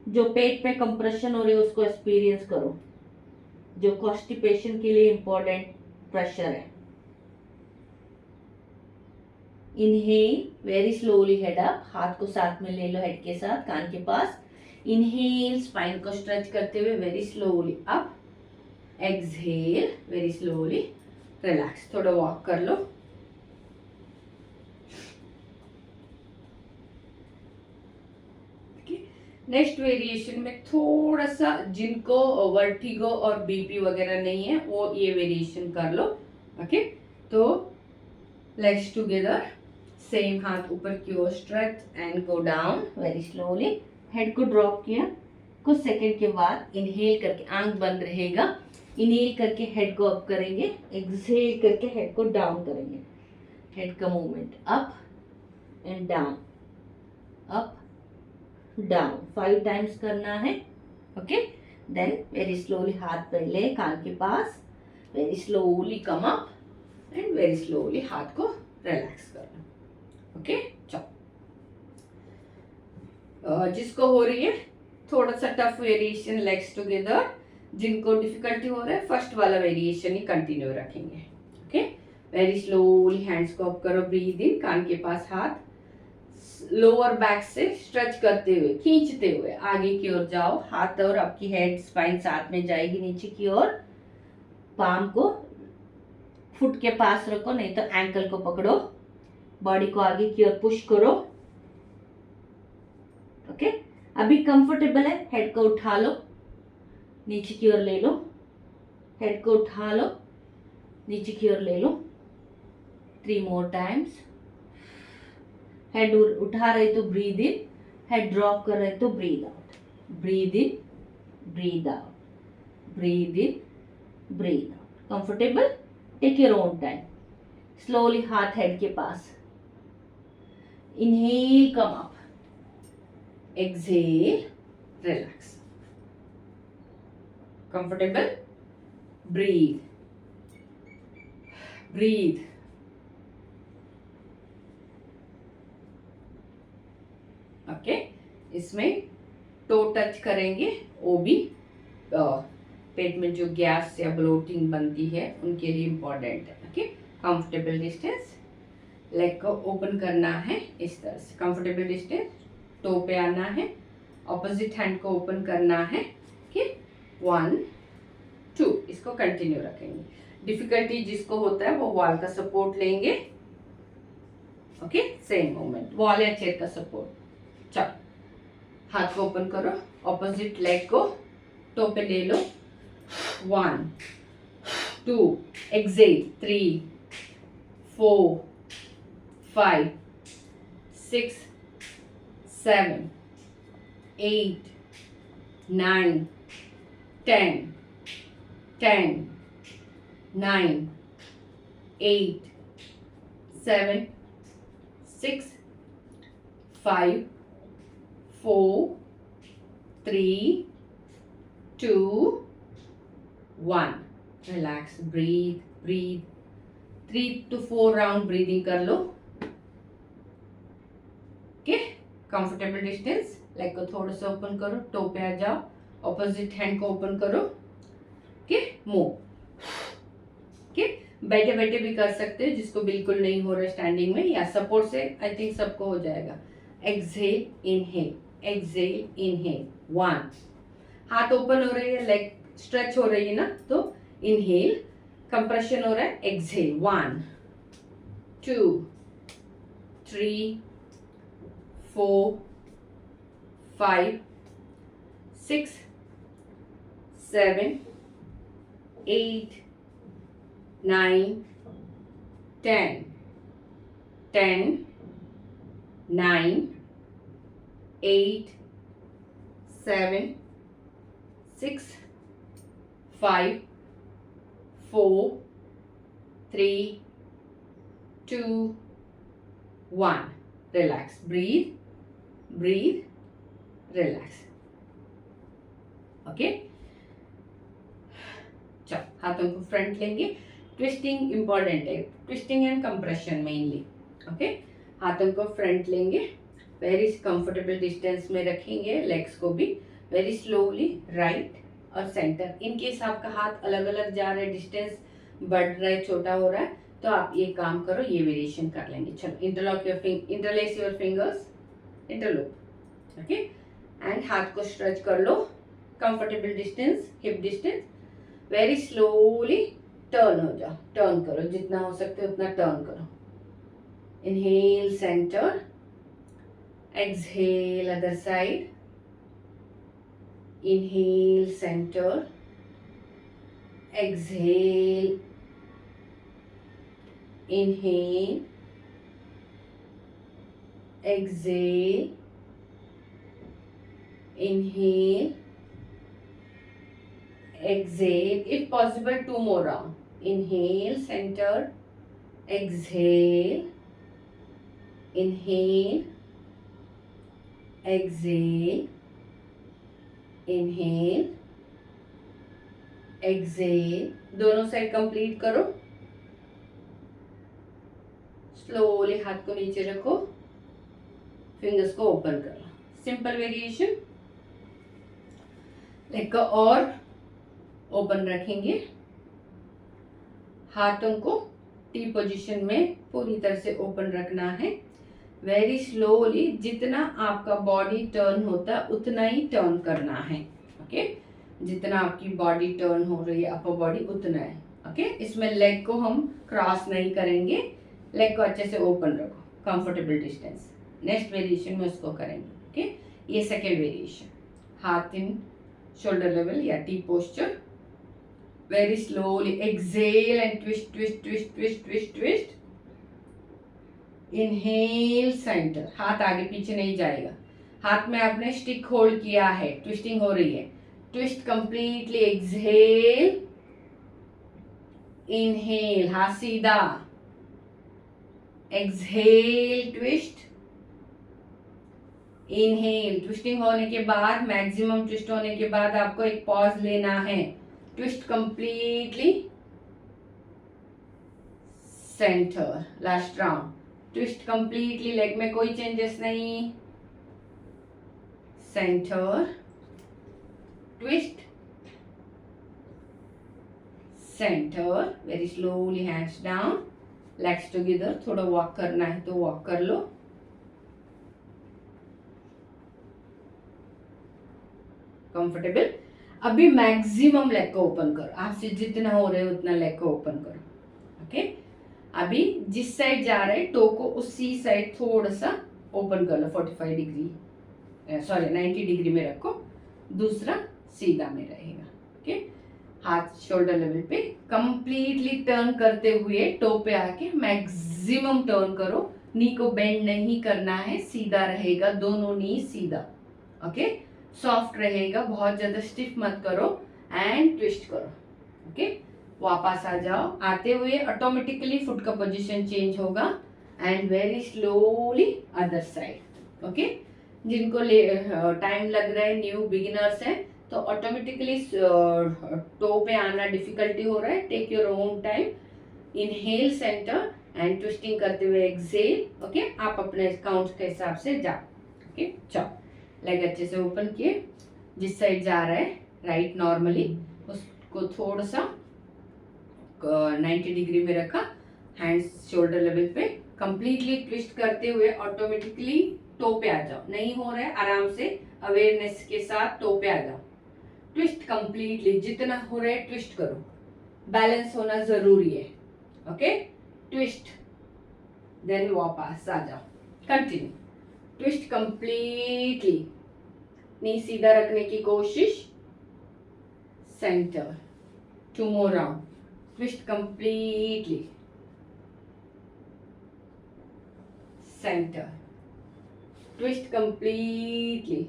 जो पेट में कंप्रेशन हो रही है उसको एक्सपीरियंस करो, जो कॉन्स्टिपेशन के लिए इंपॉर्टेंट प्रेशर है. Inhale, very slowly head up. हाथ को साथ में ले लो, हेड के साथ कान के पास. इनहेल, स्पाइन को स्ट्रेच करते हुए very slowly up. Exhale, very slowly relax. थोड़ा वॉक कर लो. नेक्स्ट वेरिएशन में थोड़ा सा जिनको वर्टिगो और बीपी वगैरह नहीं है वो ये वेरिएशन कर लो. ओके, तो लेग्स टुगेदर, सेम हाथ ऊपर की ओर stretch and go down very slowly. Head को ड्रॉप किया, कुछ सेकंड के बाद इनहेल करके आंख बंद रहेगा, इनहेल करके हेड को अप करेंगे, एक्सहेल करके हेड को डाउन करेंगे। हेड का movement up and down, up down 5 times करना है। ओके, देन वेरी स्लोली हाथ पहले कान के पास, very slowly come up and very slowly हाथ को रिलैक्स करना। ओके, चलो जिसको हो रही है थोड़ा सा टफ वेरिएशन लेग्स टुगेदर, जिनको डिफिकल्टी हो रहा है फर्स्ट वाला वेरिएशन ही कंटिन्यू रखेंगे। ओके, वेरी स्लोली हैंड्स को अप करो, ब्रीद इन, कान के पास हाथ, लोअर बैक से स्ट्रेच करते हुए खींचते हुए आगे की ओर जाओ, हाथ और आपकी हेड स्पाइन साथ में जाएगी नीचे की ओर। पाम को फुट के पास रखो, नहीं तो एंकल को पकड़ो, बॉडी को आगे की ओर पुश करो। ओके, अभी कंफर्टेबल है, हेड को उठा लो, नीचे की ओर ले लो, हेड को उठा लो, नीचे की ओर ले लो। 3 मोर टाइम्स। हेड उठा रहे तो ब्रीद इन, हेड ड्रॉप कर रहे तो breathe out, breathe in, breathe out, breathe in, breathe out. Comfortable, take your own time. Slowly हाथ हेड के पास, inhale come up, exhale relax, comfortable, breathe, breathe, okay. इसमें टो टच करेंगे, वो भी पेट में जो गैस या ब्लोटिंग बनती है उनके लिए इम्पोर्टेंट है। ओके, कंफर्टेबल डिस्टेंस, लेग को ओपन करना है इस तरह से, कंफर्टेबल डिस्टेंस, टो पे आना है, ऑपोजिट हैंड को ओपन करना है। ओके, 1 2, इसको कंटिन्यू रखेंगे। डिफिकल्टी जिसको होता है वो वॉल का सपोर्ट लेंगे। ओके, सेम मूवमेंट, वॉल या चेयर का सपोर्ट। चलो, हाथ को ओपन करो, ऑपोजिट लेग को टो पे ले लो, 1 2, Excel, 3 4 5 6 7 8 9 10 10 9 8 7 6 5 4 3 2 1। Relax, breathe breathe, 3 to 4 round breathing कर लो। ओके, कंफर्टेबल डिस्टेंस, लेग को थोड़ा सा ओपन करो, टो पे आ जाओ, ऑपोजिट हैंड को ओपन करो। Okay, move. ओके, बैठे बैठे भी कर सकते हैं, जिसको बिल्कुल नहीं हो रहा है स्टैंडिंग में या सपोर्ट से, आई थिंक सबको हो जाएगा। एक्सहेल इनहेल, एक्सहेल इनहेल, 1, हाथ ओपन हो रही है, लेग स्ट्रेच हो रही है ना, तो इनहेल, कंप्रेशन हो रहा है, exhale, 1 2 3 4 5 6 7 8 9 10 10 9 8 7 6 5 4 3 2 1। Relax, breathe breathe, relax. Okay, चलो हाथों को फ्रंट लेंगे, ट्विस्टिंग इंपॉर्टेंट है, twisting and compression mainly. Okay, हाथों को फ्रंट लेंगे, वेरी कंफर्टेबल डिस्टेंस में रखेंगे, लेग्स को भी वेरी स्लोली राइट और सेंटर। इनकेस आपका हाथ अलग अलग जा रहा है, डिस्टेंस बढ़ रहा है, छोटा हो रहा है, तो आप ये काम करो, ये वेरिएशन कर लेंगे। चलो, interlace your fingers, interlock. Okay, and हाथ को स्ट्रेच कर लो, comfortable distance, hip distance, very slowly turn हो जाओ, टर्न करो, जितना हो सकते उतना टर्न करो। Inhale centre, exhale other side, inhale centre, exhale, inhale, exhale, inhale, exhale. If possible, 2 more rounds. Inhale, center, exhale, inhale, exhale, inhale, exhale. दोनों side complete करो. स्लोली हाथ को नीचे रखो, फिंगर्स को ओपन करो. Simple variation. लेग को और ओपन रखेंगे. हाथों को टी पोजीशन में पूरी तरह से ओपन रखना है. वेरी स्लोली, जितना आपका बॉडी टर्न होता है उतना ही टर्न करना है. ओके, जितना आपकी बॉडी टर्न हो रही है अपर बॉडी उतना है. ओके, इसमें लेग को हम क्रॉस नहीं करेंगे. लेग को अच्छे से ओपन रखो, कंफर्टेबल डिस्टेंस. नेक्स्ट वेरिएशन में उसको करेंगे. ओके, ये सेकेंड वेरिएशन. हाथ इन शोल्डर लेवल या T posture. Very slowly exhale and twist, twist, twist, twist, twist, twist. Inhale, center. हाथ आगे पीछे नहीं जाएगा. हाथ में आपने स्टिक होल्ड किया है, ट्विस्टिंग हो रही है. Twist completely. एक्सहेल, इनहेल, हाथ सीधा. Exhale, twist, inhale. ट्विस्टिंग होने के बाद, मैक्सिमम ट्विस्ट होने के बाद आपको एक पॉज लेना है. Twist completely, center. Last round. Twist completely, leg में कोई changes नहीं. Center, twist, center. Very slowly, hands down, legs together. थोड़ा वॉक करना है तो वॉक कर लो. कंफर्टेबल. अभी मैक्सिमम लेग को ओपन करो. आपसे जितना हो रहा है उतना लेग को ओपन करो. ओके, अभी जिस साइड जा रहा है टो को उसी साइड थोड़ा सा ओपन कर लो. 45 डिग्री, सॉरी 90 डिग्री में रखो. दूसरा सीधा में रहेगा. ओके, हाथ शोल्डर लेवल पे कंप्लीटली टर्न करते हुए टो पे आके मैक्सिमम टर्न करो. नी को बेंड नहीं करना है, सीधा रहेगा. दोनों नी सीधा. ओके, सॉफ्ट रहेगा. बहुत ज्यादा स्टिफ मत करो. एंड ट्विस्ट करो. ओके, वापस आ जाओ. आते हुए ऑटोमेटिकली फुट का पोजीशन चेंज होगा. And very slowly other side. Okay, जिनको टाइम लग रहा है, न्यू बिगिनर्स है, तो ऑटोमेटिकली टो पे आना डिफिकल्टी हो रहा है. Take your own time. Inhale, centre, and twisting करते हुए एक्सहेल. ओके, आप अपने काउंट के हिसाब से जाओ. ओके, चलो. लेग अच्छे से ओपन किए. जिस साइड जा रहा है राइट नॉर्मली उसको थोड़ा सा 90 डिग्री में रखा. हैंड्स शोल्डर लेवल पे. कंप्लीटली ट्विस्ट करते हुए ऑटोमेटिकली टो पे आ जाओ. नहीं हो रहा है, आराम से अवेयरनेस के साथ टो पे आ जाओ. ट्विस्ट कंप्लीटली, जितना हो रहा है ट्विस्ट करो. बैलेंस होना जरूरी है. ओके, ट्विस्ट, देन वापस आ जाओ. कंटिन्यू. Twist completely. नी सीधा रखने की कोशिश. Centre. 2 more round. Twist completely. Center. Twist completely.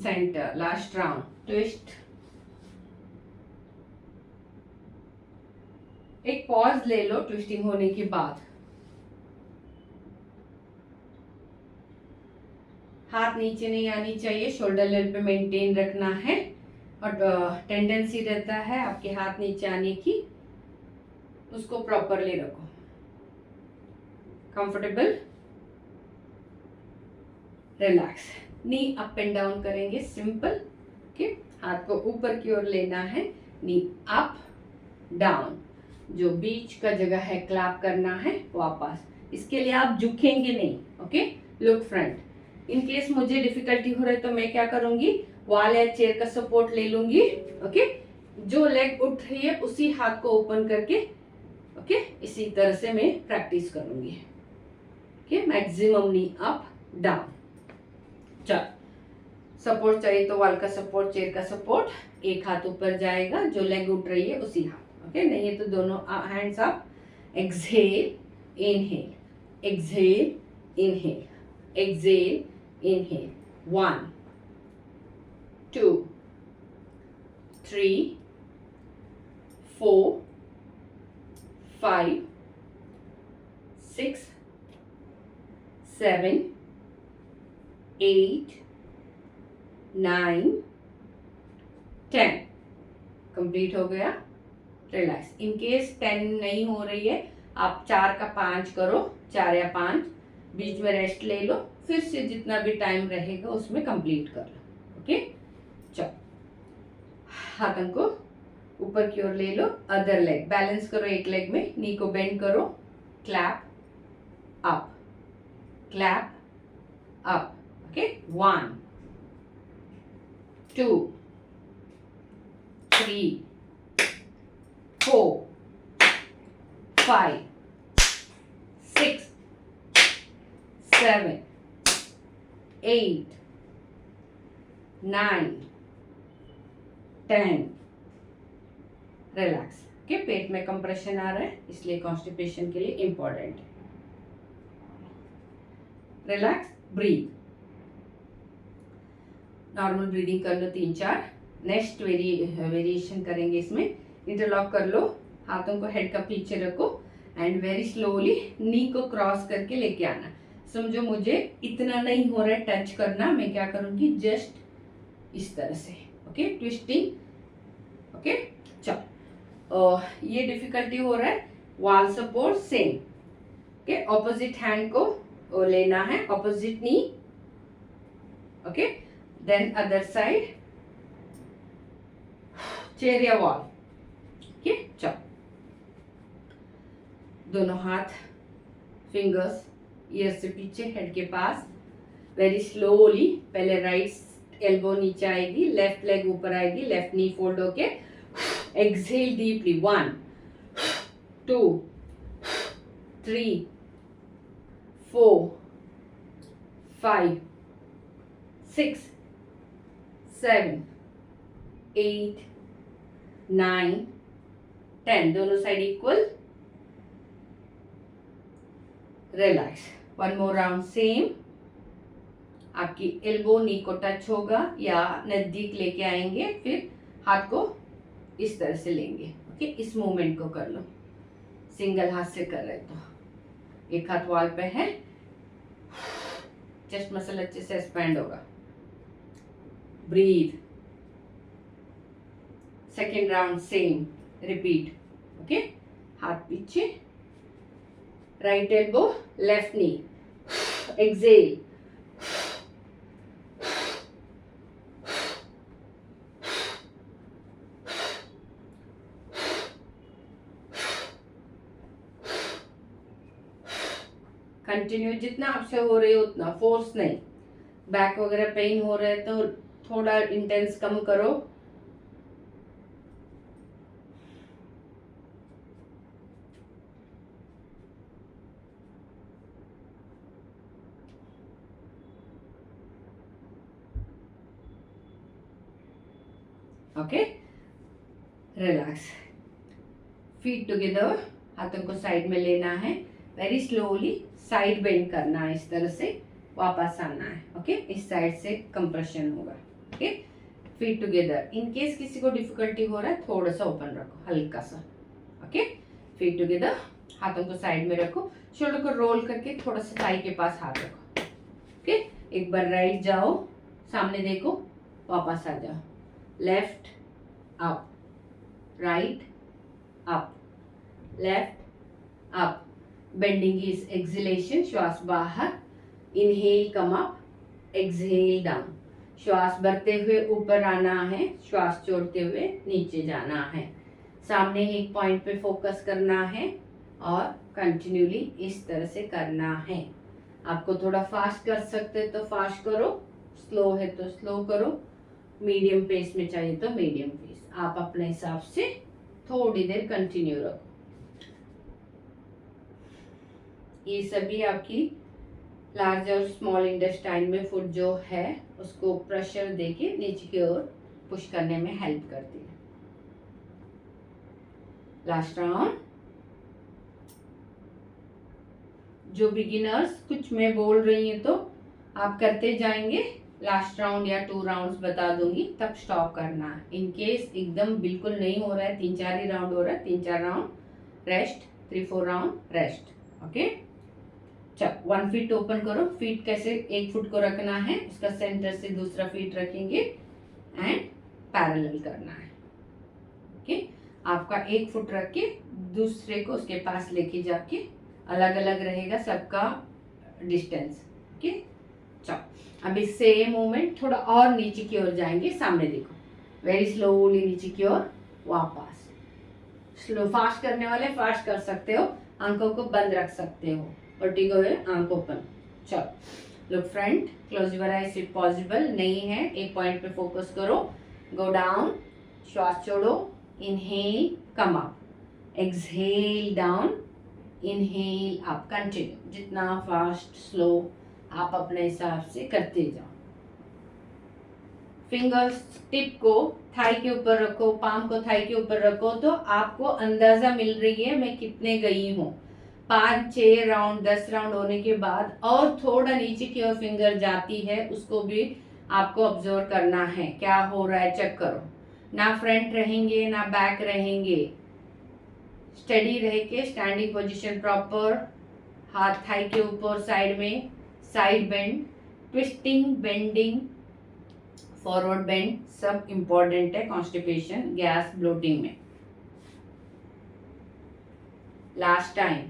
Center. Last round. Twist. एक पॉज ले लो ट्विस्टिंग होने के बाद. हाथ नीचे नहीं आनी चाहिए. शोल्डर लेवल पे मेंटेन रखना है. और टेंडेंसी रहता है आपके हाथ नीचे आने की, उसको प्रॉपरली रखो. Comfortable, relax. Knee up and down करेंगे. सिंपल. ओके, हाथ को ऊपर की ओर लेना है. नी अप डाउन. जो बीच का जगह है क्लैप करना है वापस. इसके लिए आप झुकेंगे नहीं. Okay, look front. In case मुझे डिफिकल्टी हो रही है तो मैं क्या करूंगी, वॉल या चेयर का सपोर्ट ले लूंगी. ओके, जो लेग उठ रही है उसी हाथ को ओपन करके, ओके, इसी तरह से मैं प्रैक्टिस करूंगी. ओके, मैक्सिमम नी अप डाउन. चल, सपोर्ट चाहिए तो वॉल का सपोर्ट, चेयर का सपोर्ट. एक हाथ ऊपर जाएगा, जो लेग उठ रही है उसी हाथ. ओके, नहीं है तो दोनों hands up. Exhale, inhale, exhale, inhale, exhale, inhale. 1, 2, 3, 4, 5, 6, 7, 8, 9, 10. Complete हो गया. रिलैक्स. इन केस 10 नहीं हो रही है, आप 4 का 5 करो, 4 या 5, बीच में रेस्ट ले लो, फिर से जितना भी टाइम रहेगा उसमें कंप्लीट कर लो. ओके, चलो हाथों को ऊपर की ओर ले लो. अदर लेग बैलेंस करो, एक लेग में नी को बेंड करो. Clap up, clap up. Okay, 1, 2, 3, 4, 5, 6, 7, 8, 9, 10. Relax. Okay, पेट में कंप्रेशन आ रहा है इसलिए कॉन्स्टिपेशन के लिए इंपॉर्टेंट है. रिलैक्स. ब्रीथ. नॉर्मल ब्रीदिंग कर लो 3-4. नेक्स्ट वेरिएशन करेंगे इसमें. इंटरलॉक कर लो, हाथों को हेड का पीछे रखो एंड वेरी स्लोली नी को क्रॉस करके लेके आना. समझो मुझे इतना नहीं हो रहा है टच करना, मैं क्या करूंगी, जस्ट इस तरह से. Okay, twisting. ओके, चलो. ये डिफिकल्टी हो रहा है. Wall support same. Okay, opposite hand को लेना है, opposite knee. Okay, then other side, chair या वॉल. ओके, चलो. दोनों हाथ फिंगर्स ईयर से पीछे, हेड के पास. Very slowly. पहले राइट एल्बो नीचे आएगी, लेफ्ट लेग ऊपर आएगी, लेफ्ट नी फोल्ड होके. Exhale deeply. 1, 2, 3, 4, 5, 6, 7, 8, 9, 10. दोनों side equal. Relax. 1 more round same. आपकी एल्बो नी को टच होगा या नजदीक लेके आएंगे, फिर हाथ को इस तरह से लेंगे. ओके, इस मूवमेंट को कर लो. सिंगल हाथ से कर रहे तो एक हाथ वॉल पे है, चेस्ट मसल अच्छे से एक्सपैंड होगा. Breathe. Second round same, repeat. Okay, हाथ पीछे, right elbow, left knee. Exhale. Continue. जितना आपसे हो रही है उतना, फोर्स नहीं. बैक वगैरह पेन हो रहा है तो थोड़ा इंटेंस कम करो. Okay, relax. Feet together. हाथों को साइड में लेना है, वेरी स्लोली साइड बेंड करना है, इस तरह से वापस आना है. ओके, इस साइड से कंप्रेशन होगा. Okay, feet together. In case किसी को डिफिकल्टी हो रहा है, थोड़ा सा ओपन रखो, हल्का सा. Okay, feet together. हाथों को साइड में रखो, शोल्डर को रोल करके थोड़ा सा थाई के पास हाथ रखो. ओके, एक बार राइट जाओ, सामने देखो, वापस आ जाओ. Left up, right up, left up. Bending is exhalation. श्वास बाहर. Inhale come up, exhale down. श्वास भरते हुए ऊपर आना है, श्वास छोड़ते हुए नीचे जाना है. सामने एक पॉइंट पे फोकस करना है और कंटिन्यूली इस तरह से करना है. आपको थोड़ा फास्ट कर सकते तो फास्ट करो, स्लो है तो स्लो करो, मीडियम पेस में चाहिए तो मीडियम पेस. आप अपने हिसाब से थोड़ी देर कंटिन्यू रखो. ये सभी आपकी लार्ज और स्मॉल इंटेस्टाइन में फूड जो है उसको प्रेशर देके नीचे की ओर पुश करने में हेल्प करती है. Last round. जो बिगिनर्स, कुछ मैं बोल रही हूँ तो आप करते जाएंगे, लास्ट राउंड या 2 राउंड्स बता दूंगी तब स्टॉप करना है। इन केस एकदम बिल्कुल नहीं हो रहा है, 3-4 ही राउंड हो रहा है, 3-4 round rest, 3-4 round rest. Okay, चल 1 फीट ओपन करो। फीट कैसे, 1 फुट को रखना है, उसका सेंटर से दूसरा फीट रखेंगे एंड पैरेलल करना है। ओके, आपका 1 फुट रख के दूसरे को उसके पास लेके जाके अलग अलग रहेगा सबका डिस्टेंस। ओके, चलो अभी सेम मूवमेंट, थोड़ा और नीचे की ओर जाएंगे, सामने देखो, वेरी स्लोली नीचे की ओर वापस। स्लो, फास्ट करने वाले फास्ट कर सकते हो, आंखों को बंद रख सकते हो, वर्टिगो है आंख ओपन। चलो look front, close your eyes if possible, नहीं है एक पॉइंट पे फोकस करो। गो डाउन, श्वास छोड़ो, inhale come up, exhale down, inhale up, continue, जितना फास्ट स्लो आप अपने हिसाब से करते जाओ। फिंगर्स टिप को थाई के ऊपर रखो, पाम को थाई के ऊपर रखो, तो आपको अंदाजा मिल रही है मैं कितने गई हूँ। 5-6 राउंड 10 राउंड होने के बाद और थोड़ा नीचे की ओर फिंगर जाती है, उसको भी आपको ऑब्जर्व करना है क्या हो रहा है, चेक करो। ना फ्रंट रहेंगे ना बैक रहेंगे, स्टडी रह के स्टैंडिंग पोजीशन प्रॉपर, हाथ थाई के ऊपर साइड में, side bend, twisting, bending, forward bend, सब इंपॉर्टेंट है कॉन्स्टिपेशन, गैस, ब्लोटिंग में। लास्ट टाइम,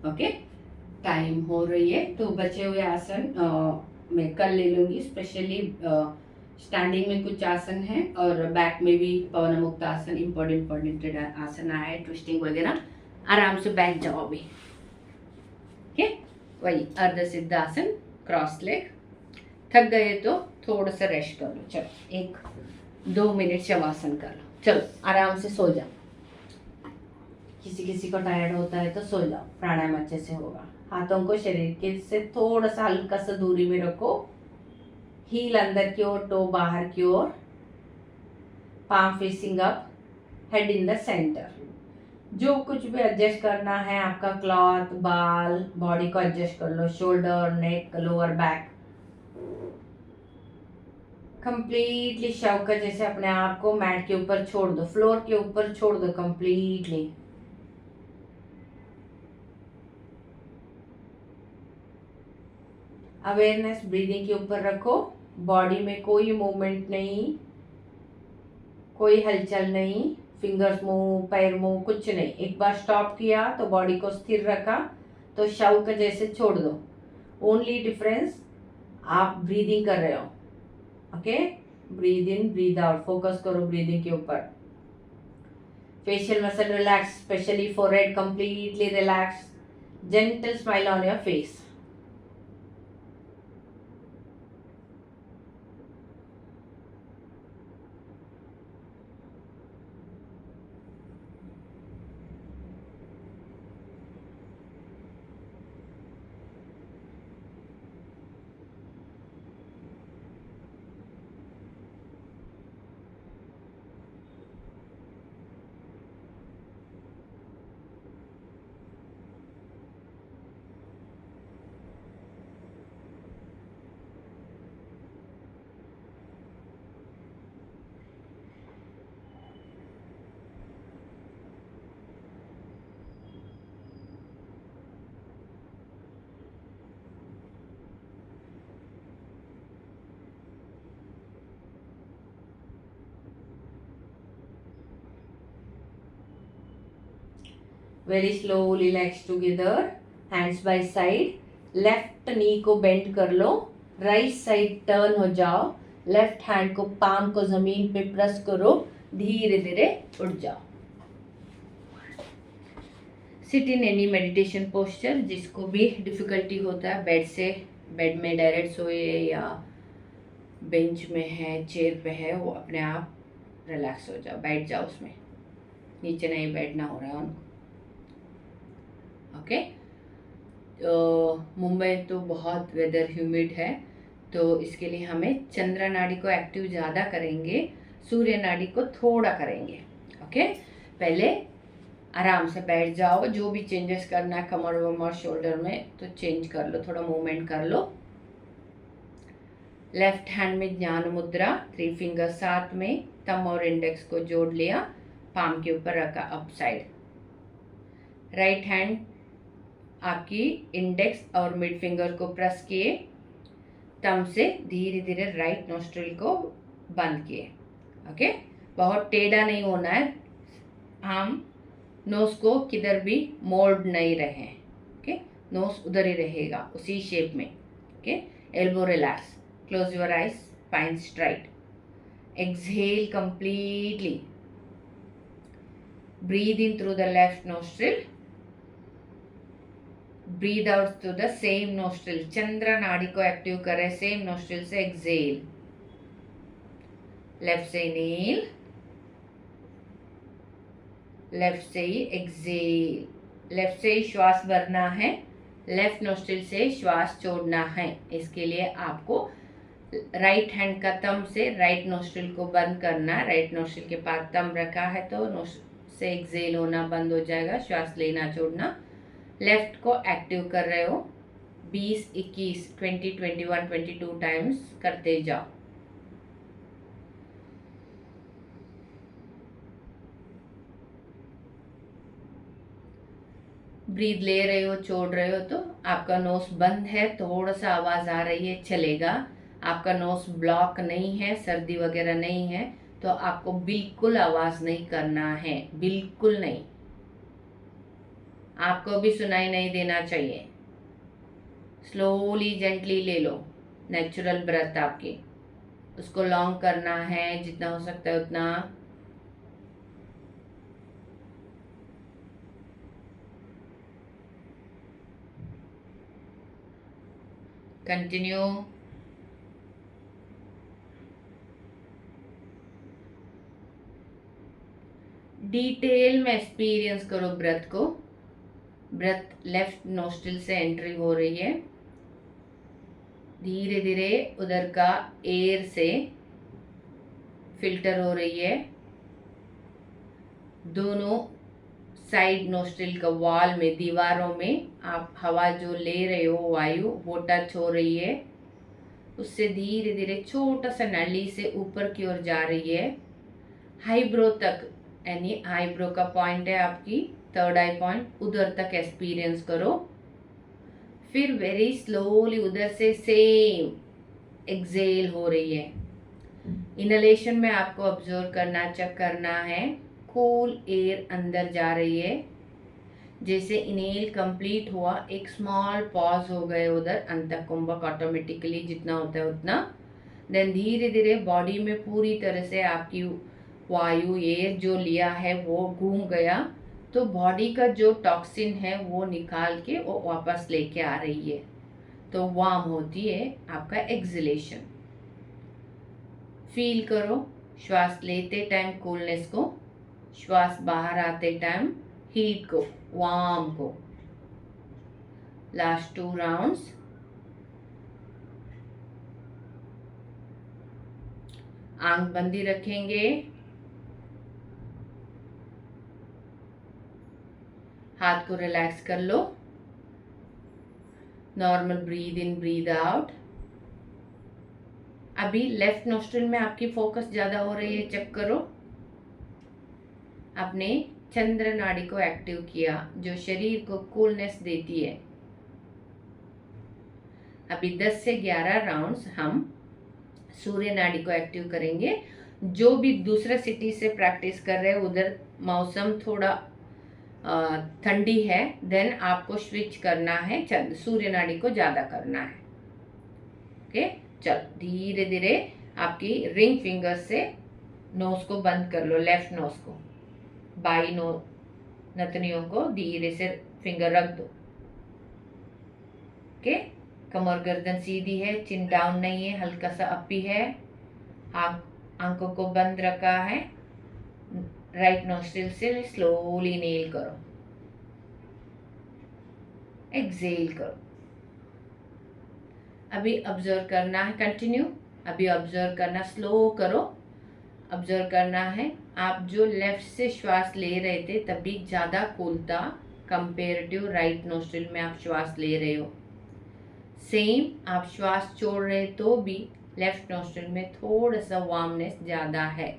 ओके, टाइम हो रही है तो बचे हुए आसन मैं कल ले लूंगी। स्पेशली स्टैंडिंग में कुछ आसन है और बैक में भी पवन मुक्त आसन, इंपॉर्टेंट आसन आया है, ट्विस्टिंग वगैरह। आराम से बैठ जाओ अभी। ओके, वही अर्ध सिद्धासन, क्रॉस लेग। थक गए तो थोड़ा सा रेस्ट कर लो, चलो 1-2 मिनट शवासन कर लो, चलो आराम से सो जाओ। किसी किसी को टायर्ड होता है तो सो जाओ, प्राणायाम अच्छे से होगा। हाथों को शरीर के से थोड़ा सा हल्का सा दूरी में रखो, हील अंदर की ओर, टो बाहर की ओर, palm facing up, head in the centre. जो कुछ भी एडजस्ट करना है आपका, क्लॉथ, बाल, बॉडी को एडजस्ट कर लो, शोल्डर, नेक, लोअर बैक, कंप्लीटली शव का जैसे अपने आप को मैट के ऊपर छोड़ दो, फ्लोर के ऊपर छोड़ दो कंप्लीटली। अवेयरनेस ब्रीदिंग के ऊपर रखो, बॉडी में कोई मूवमेंट नहीं, कोई हलचल नहीं, फिंगर्स मूव, पैर मूव, कुछ नहीं। एक बार स्टॉप किया तो बॉडी को स्थिर रखा तो शव का जैसे छोड़ दो। ओनली डिफरेंस आप ब्रीदिंग कर रहे हो। Okay, breathe in breathe out, focus करो ब्रीदिंग के ऊपर। Facial muscle relax, specially forehead completely relax, gentle smile on your face. Very slowly legs together, hands by side, left नी को बेंड कर लो, right side turn हो जाओ, left hand को palm को जमीन पे प्रेस करो, धीरे धीरे उठ जाओ। Sit in any meditation posture, जिसको भी डिफिकल्टी होता है बेड से, बेड में डायरेक्ट सोए या बेंच में है, चेयर पे है, वो अपने आप रिलैक्स हो जाओ, बैठ जाओ उसमें, नीचे नहीं बैठना हो रहा है उनको। ओके, मुंबई तो बहुत वेदर ह्यूमिड है, तो इसके लिए हमें चंद्र नाड़ी को एक्टिव ज़्यादा करेंगे, सूर्य नाड़ी को थोड़ा करेंगे। ओके, पहले आराम से बैठ जाओ, जो भी चेंजेस करना है कमर वमर शोल्डर में तो चेंज कर लो, थोड़ा मूवमेंट कर लो। लेफ्ट हैंड में ज्ञान मुद्रा, 3 फिंगर साथ में, थंब और इंडेक्स को जोड़ लिया, पाम के ऊपर रखा अप साइड। राइट हैंड आपकी इंडेक्स और मिड फिंगर को प्रेस किए, थंब से धीरे धीरे राइट नोस्ट्रिल को बंद किए। ओके, बहुत टेढ़ा नहीं होना है, हम नोज को किधर भी मोड़ नहीं रहे। ओके, नोज उधर ही रहेगा उसी शेप में। Okay, elbow relax, close your eyes, spine straight, exhale completely, breathe in through the left nostril, breathe out through the same nostril, चंद्र नाड़ी को एक्टिव करें, सेम नोस्ट्रिल से एक्सहेल, लेफ्ट से इनहेल, लेफ्ट से ही एक्सहेल, लेफ्ट से ही श्वास भरना है, लेफ्ट नोस्ट्रिल से श्वास छोड़ना है। इसके लिए आपको राइट हैंड का थंब से राइट नोस्ट्रिल को बंद करना, राइट नोस्ट्रिल के पास थंब रखा है तो नोस्ट्रिल से एक्सहेल होना बंद हो जाएगा, श्वास लेना छोड़ना। लेफ्ट को एक्टिव कर रहे हो, 20, 21, 20, 21, 22 टाइम्स करते जाओ। ब्रीथ ले रहे हो, छोड़ रहे हो तो आपका नोस बंद है, थोड़ा सा आवाज़ आ रही है चलेगा। आपका नोस ब्लॉक नहीं है, सर्दी वगैरह नहीं है, तो आपको बिल्कुल आवाज़ नहीं करना है, बिल्कुल नहीं। आपको भी सुनाई नहीं देना चाहिए। स्लोली जेंटली ले लो नेचुरल ब्रेथ आपकी, उसको लॉन्ग करना है जितना हो सकता है उतना। कंटिन्यू। डिटेल में एक्सपीरियंस करो ब्रेथ को। ब्रेथ लेफ्ट नोस्ट्रिल से एंट्री हो रही है, धीरे धीरे उधर का एयर से फिल्टर हो रही है, दोनों साइड नोस्ट्रिल का वॉल में, दीवारों में आप हवा जो ले रहे हो वायु वो टच हो रही है, उससे धीरे धीरे छोटा सा नली से ऊपर की ओर जा रही है, हाईब्रो तक, यानी आईब्रो का पॉइंट है आपकी थर्ड आई पॉइंट, उधर तक एक्सपीरियंस करो। फिर वेरी स्लोली उधर से सेम एक्सेल हो रही है। इनहेलेशन में आपको ऑब्जर्व करना, चेक करना है, कूल एयर अंदर जा रही है, जैसे इनहेल कंप्लीट हुआ एक स्मॉल पॉज हो गए उधर, अंतःकुंभक ऑटोमेटिकली जितना होता है उतना। देन धीरे धीरे बॉडी में पूरी तरह से आपकी वायु एयर जो लिया है वो घूम गया, तो बॉडी का जो टॉक्सिन है वो निकाल के वो वापस लेके आ रही है, तो वार्म होती है आपका एक्सहेलेशन। फील करो श्वास लेते टाइम कूलनेस को, श्वास बाहर आते टाइम हीट को, वार्म को। Last 2 rounds. आंख बंदी रखेंगे, हाथ को रिलैक्स कर लो, normal breathe in breathe out. अभी लेफ्ट नोस्ट्रिल में आपकी फोकस ज्यादा हो रही है, चेक करो। आपने चंद्र नाड़ी को एक्टिव किया जो शरीर को कूलनेस देती है। अभी 10 से 11 राउंड्स हम सूर्य नाड़ी को एक्टिव करेंगे। जो भी दूसरे सिटी से प्रैक्टिस कर रहे हैं उधर मौसम थोड़ा ठंडी है, देन आपको स्विच करना है, सूर्य नाड़ी को ज़्यादा करना है। ओके, चल धीरे धीरे आपकी रिंग फिंगर से नोज को बंद कर लो, लेफ्ट नोज को, बाई नथनियों को धीरे से फिंगर रख दो। ओके, कमर गर्दन सीधी है, चिन डाउन नहीं है, हल्का सा अपी है, आंखों को बंद रखा है, राइट नोस्ट्रिल से स्लोली इनहेल करो, एक्सहेल करो। अभी ऑब्जर्व करना है, कंटिन्यू। अभी ऑब्जर्व करना, स्लो करो। ऑब्जर्व करना है, आप जो लेफ्ट से श्वास ले रहे थे तभी ज़्यादा कूल था कंपेरेटिव राइट नोस्ट्रिल में आप श्वास ले रहे हो। सेम आप श्वास छोड़ रहे तो भी लेफ्ट नोस्ट्रिल में थोड़ा सा वार्मनेस ज़्यादा है।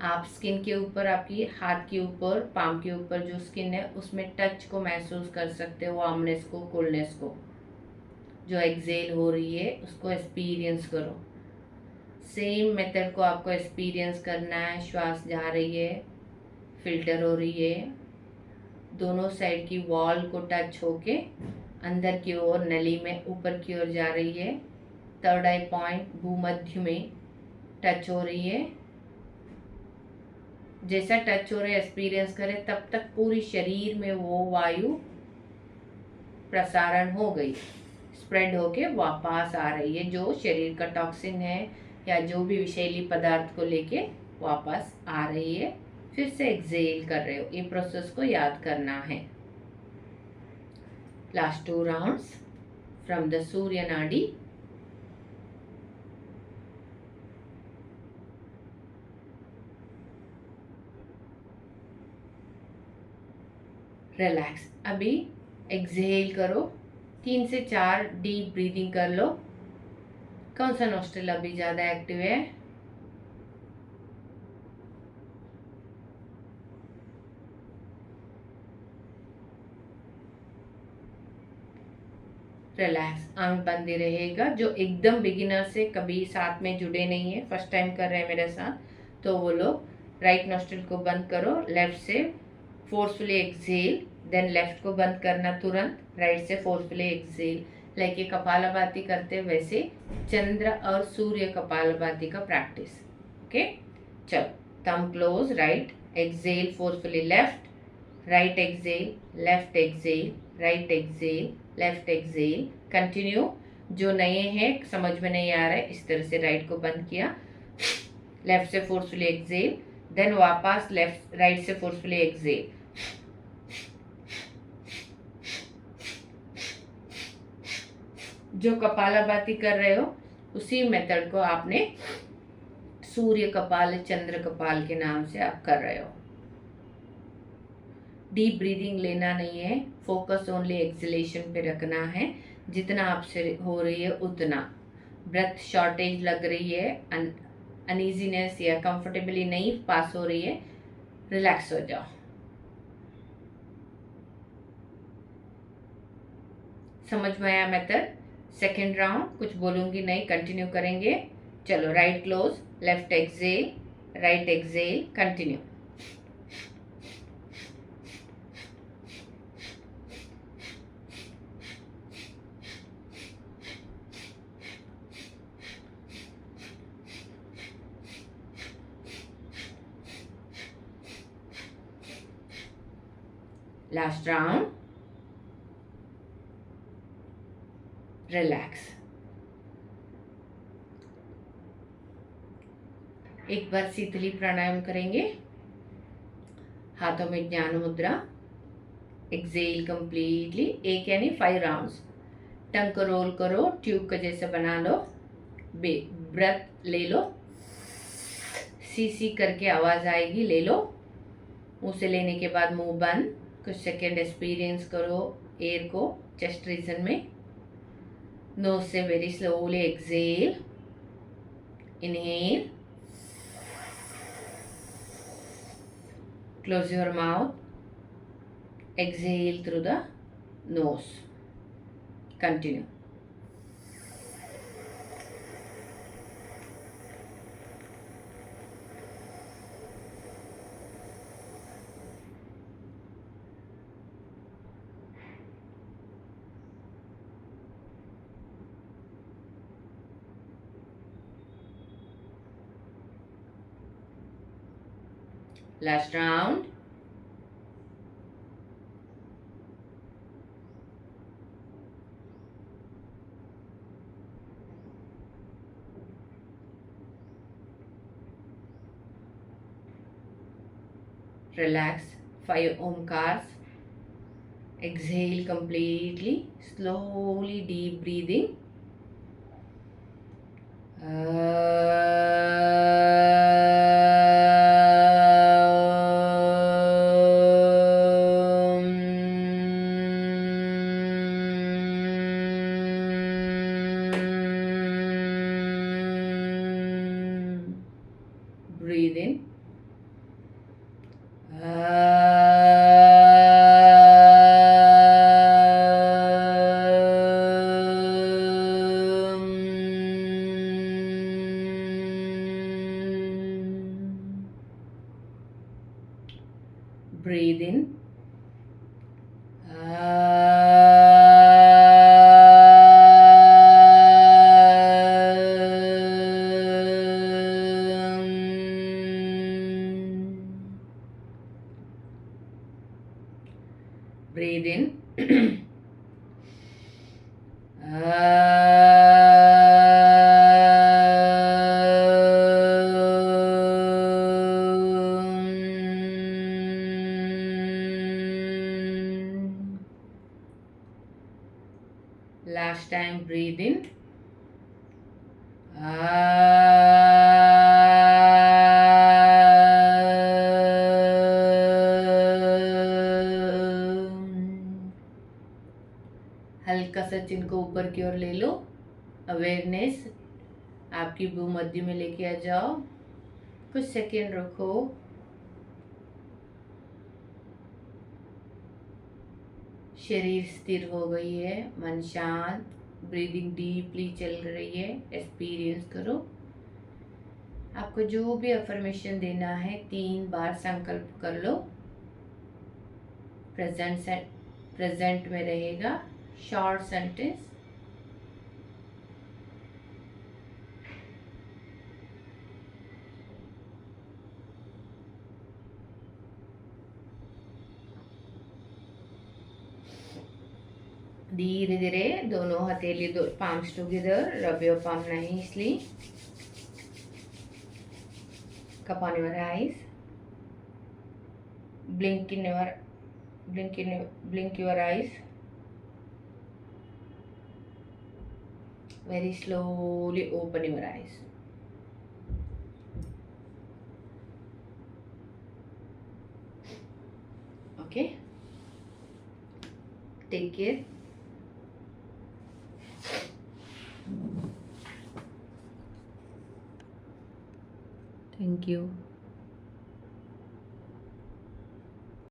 आप स्किन के ऊपर, आपकी हाथ के ऊपर, पाम के ऊपर जो स्किन है उसमें टच को महसूस कर सकते हो, वार्मनेस को, कूलनेस को। जो एक्सेल हो रही है उसको एक्सपीरियंस करो। सेम मेथड को आपको एक्सपीरियंस करना है। श्वास जा रही है, फिल्टर हो रही है, दोनों साइड की वॉल को टच होके अंदर की ओर नली में ऊपर की ओर जा रही है। थर्ड आई पॉइंट भूमध्य में टच हो रही है। जैसा टच हो रहा है एक्सपीरियंस करें, तब तक पूरी शरीर में वो वायु प्रसारण हो गई, स्प्रेड होके वापस आ रही है। जो शरीर का टॉक्सिन है या जो भी विषैली पदार्थ को लेके वापस आ रही है। फिर से एक्सेल कर रहे हो। ये प्रोसेस को याद करना है। लास्ट 2 राउंड्स फ्रॉम द सूर्य नाड़ी। रिलैक्स। अभी एक्सहेल करो, 3 से 4 डीप ब्रीदिंग कर लो। कौन सा नोस्ट्रिल अभी ज़्यादा एक्टिव है? रिलैक्स, आंख बंद ही रहेगा। जो एकदम बिगिनर से कभी साथ में जुड़े नहीं है, फर्स्ट टाइम कर रहे हैं मेरे साथ, तो वो लोग राइट नोस्ट्रिल को बंद करो, लेफ्ट से फोर्सफुली एक्सहेल, देन लेफ्ट को बंद करना तुरंत, राइट से फोर्सफुली एक्सहेल। लाइक ये कपालभाति करते वैसे चंद्र और सूर्य कपालभाति का प्रैक्टिस। ओके, चलो, thumb close, right exhale forcefully left, right exhale, left exhale, right exhale, left exhale, continue. जो नए हैं समझ में नहीं आ रहा है, इस तरह से राइट को बंद किया, लेफ्ट से फोर्सफुली एक्सहेल, देन वापस लेफ्ट राइट से फोर्सफुली एक्सहेल। जो कपालभाति कर रहे हो उसी मेथड को आपने सूर्य कपाल, चंद्र कपाल के नाम से आप कर रहे हो। डीप ब्रीदिंग लेना नहीं है, फोकस ओनली एक्सलेशन पे रखना है। जितना आपसे हो रही है उतना। ब्रेथ शॉर्टेज लग रही है, अनईजीनेस या कंफर्टेबली नहीं पास हो रही है, रिलैक्स हो जाओ। समझ में आया मेथड? सेकेंड राउंड कुछ बोलूंगी नहीं, कंटिन्यू करेंगे। चलो, right close, left exhale, right exhale, continue. Last round, relax. एक बार शीतली प्राणायाम करेंगे। हाथों में ज्ञान मुद्रा, एक्सहेल कंप्लीटली, एक यानी 5 राउंड्स। टंग को रोल करो, ट्यूब का जैसे बना लो, ब्रेथ ले लो, सी सी करके आवाज आएगी, ले लो। मुंह से लेने के बाद मुंह बंद, कुछ सेकेंड एक्सपीरियंस करो एयर को चेस्ट रीजन में। नोज से very slowly exhale, inhale, close your mouth, exhale through the nose, continue. Last round. Relax. 5 omkars. Exhale completely. Slowly deep breathing. Breathe in. Breathe in. Breathe in. Last time, breathe in. हल्का सा चिन को ऊपर की ओर ले लो. Awareness आपकी भूमध्य में लेके आ जाओ. कुछ सेकेंड रखो. शरीर स्थिर हो गई है, मन शांत, ब्रीदिंग डीपली चल रही है. एक्सपीरियंस करो. आपको जो भी अफर्मेशन देना है 3 बार संकल्प कर लो. प्रेजेंट में रहेगा. Short sentence. धीरे धीरे दोनों हथेली, दो palms together. Rub your palm nicely. Cup on your eyes. Blink your eyes. Very slowly open your eyes. Okay. Take care. Thank you.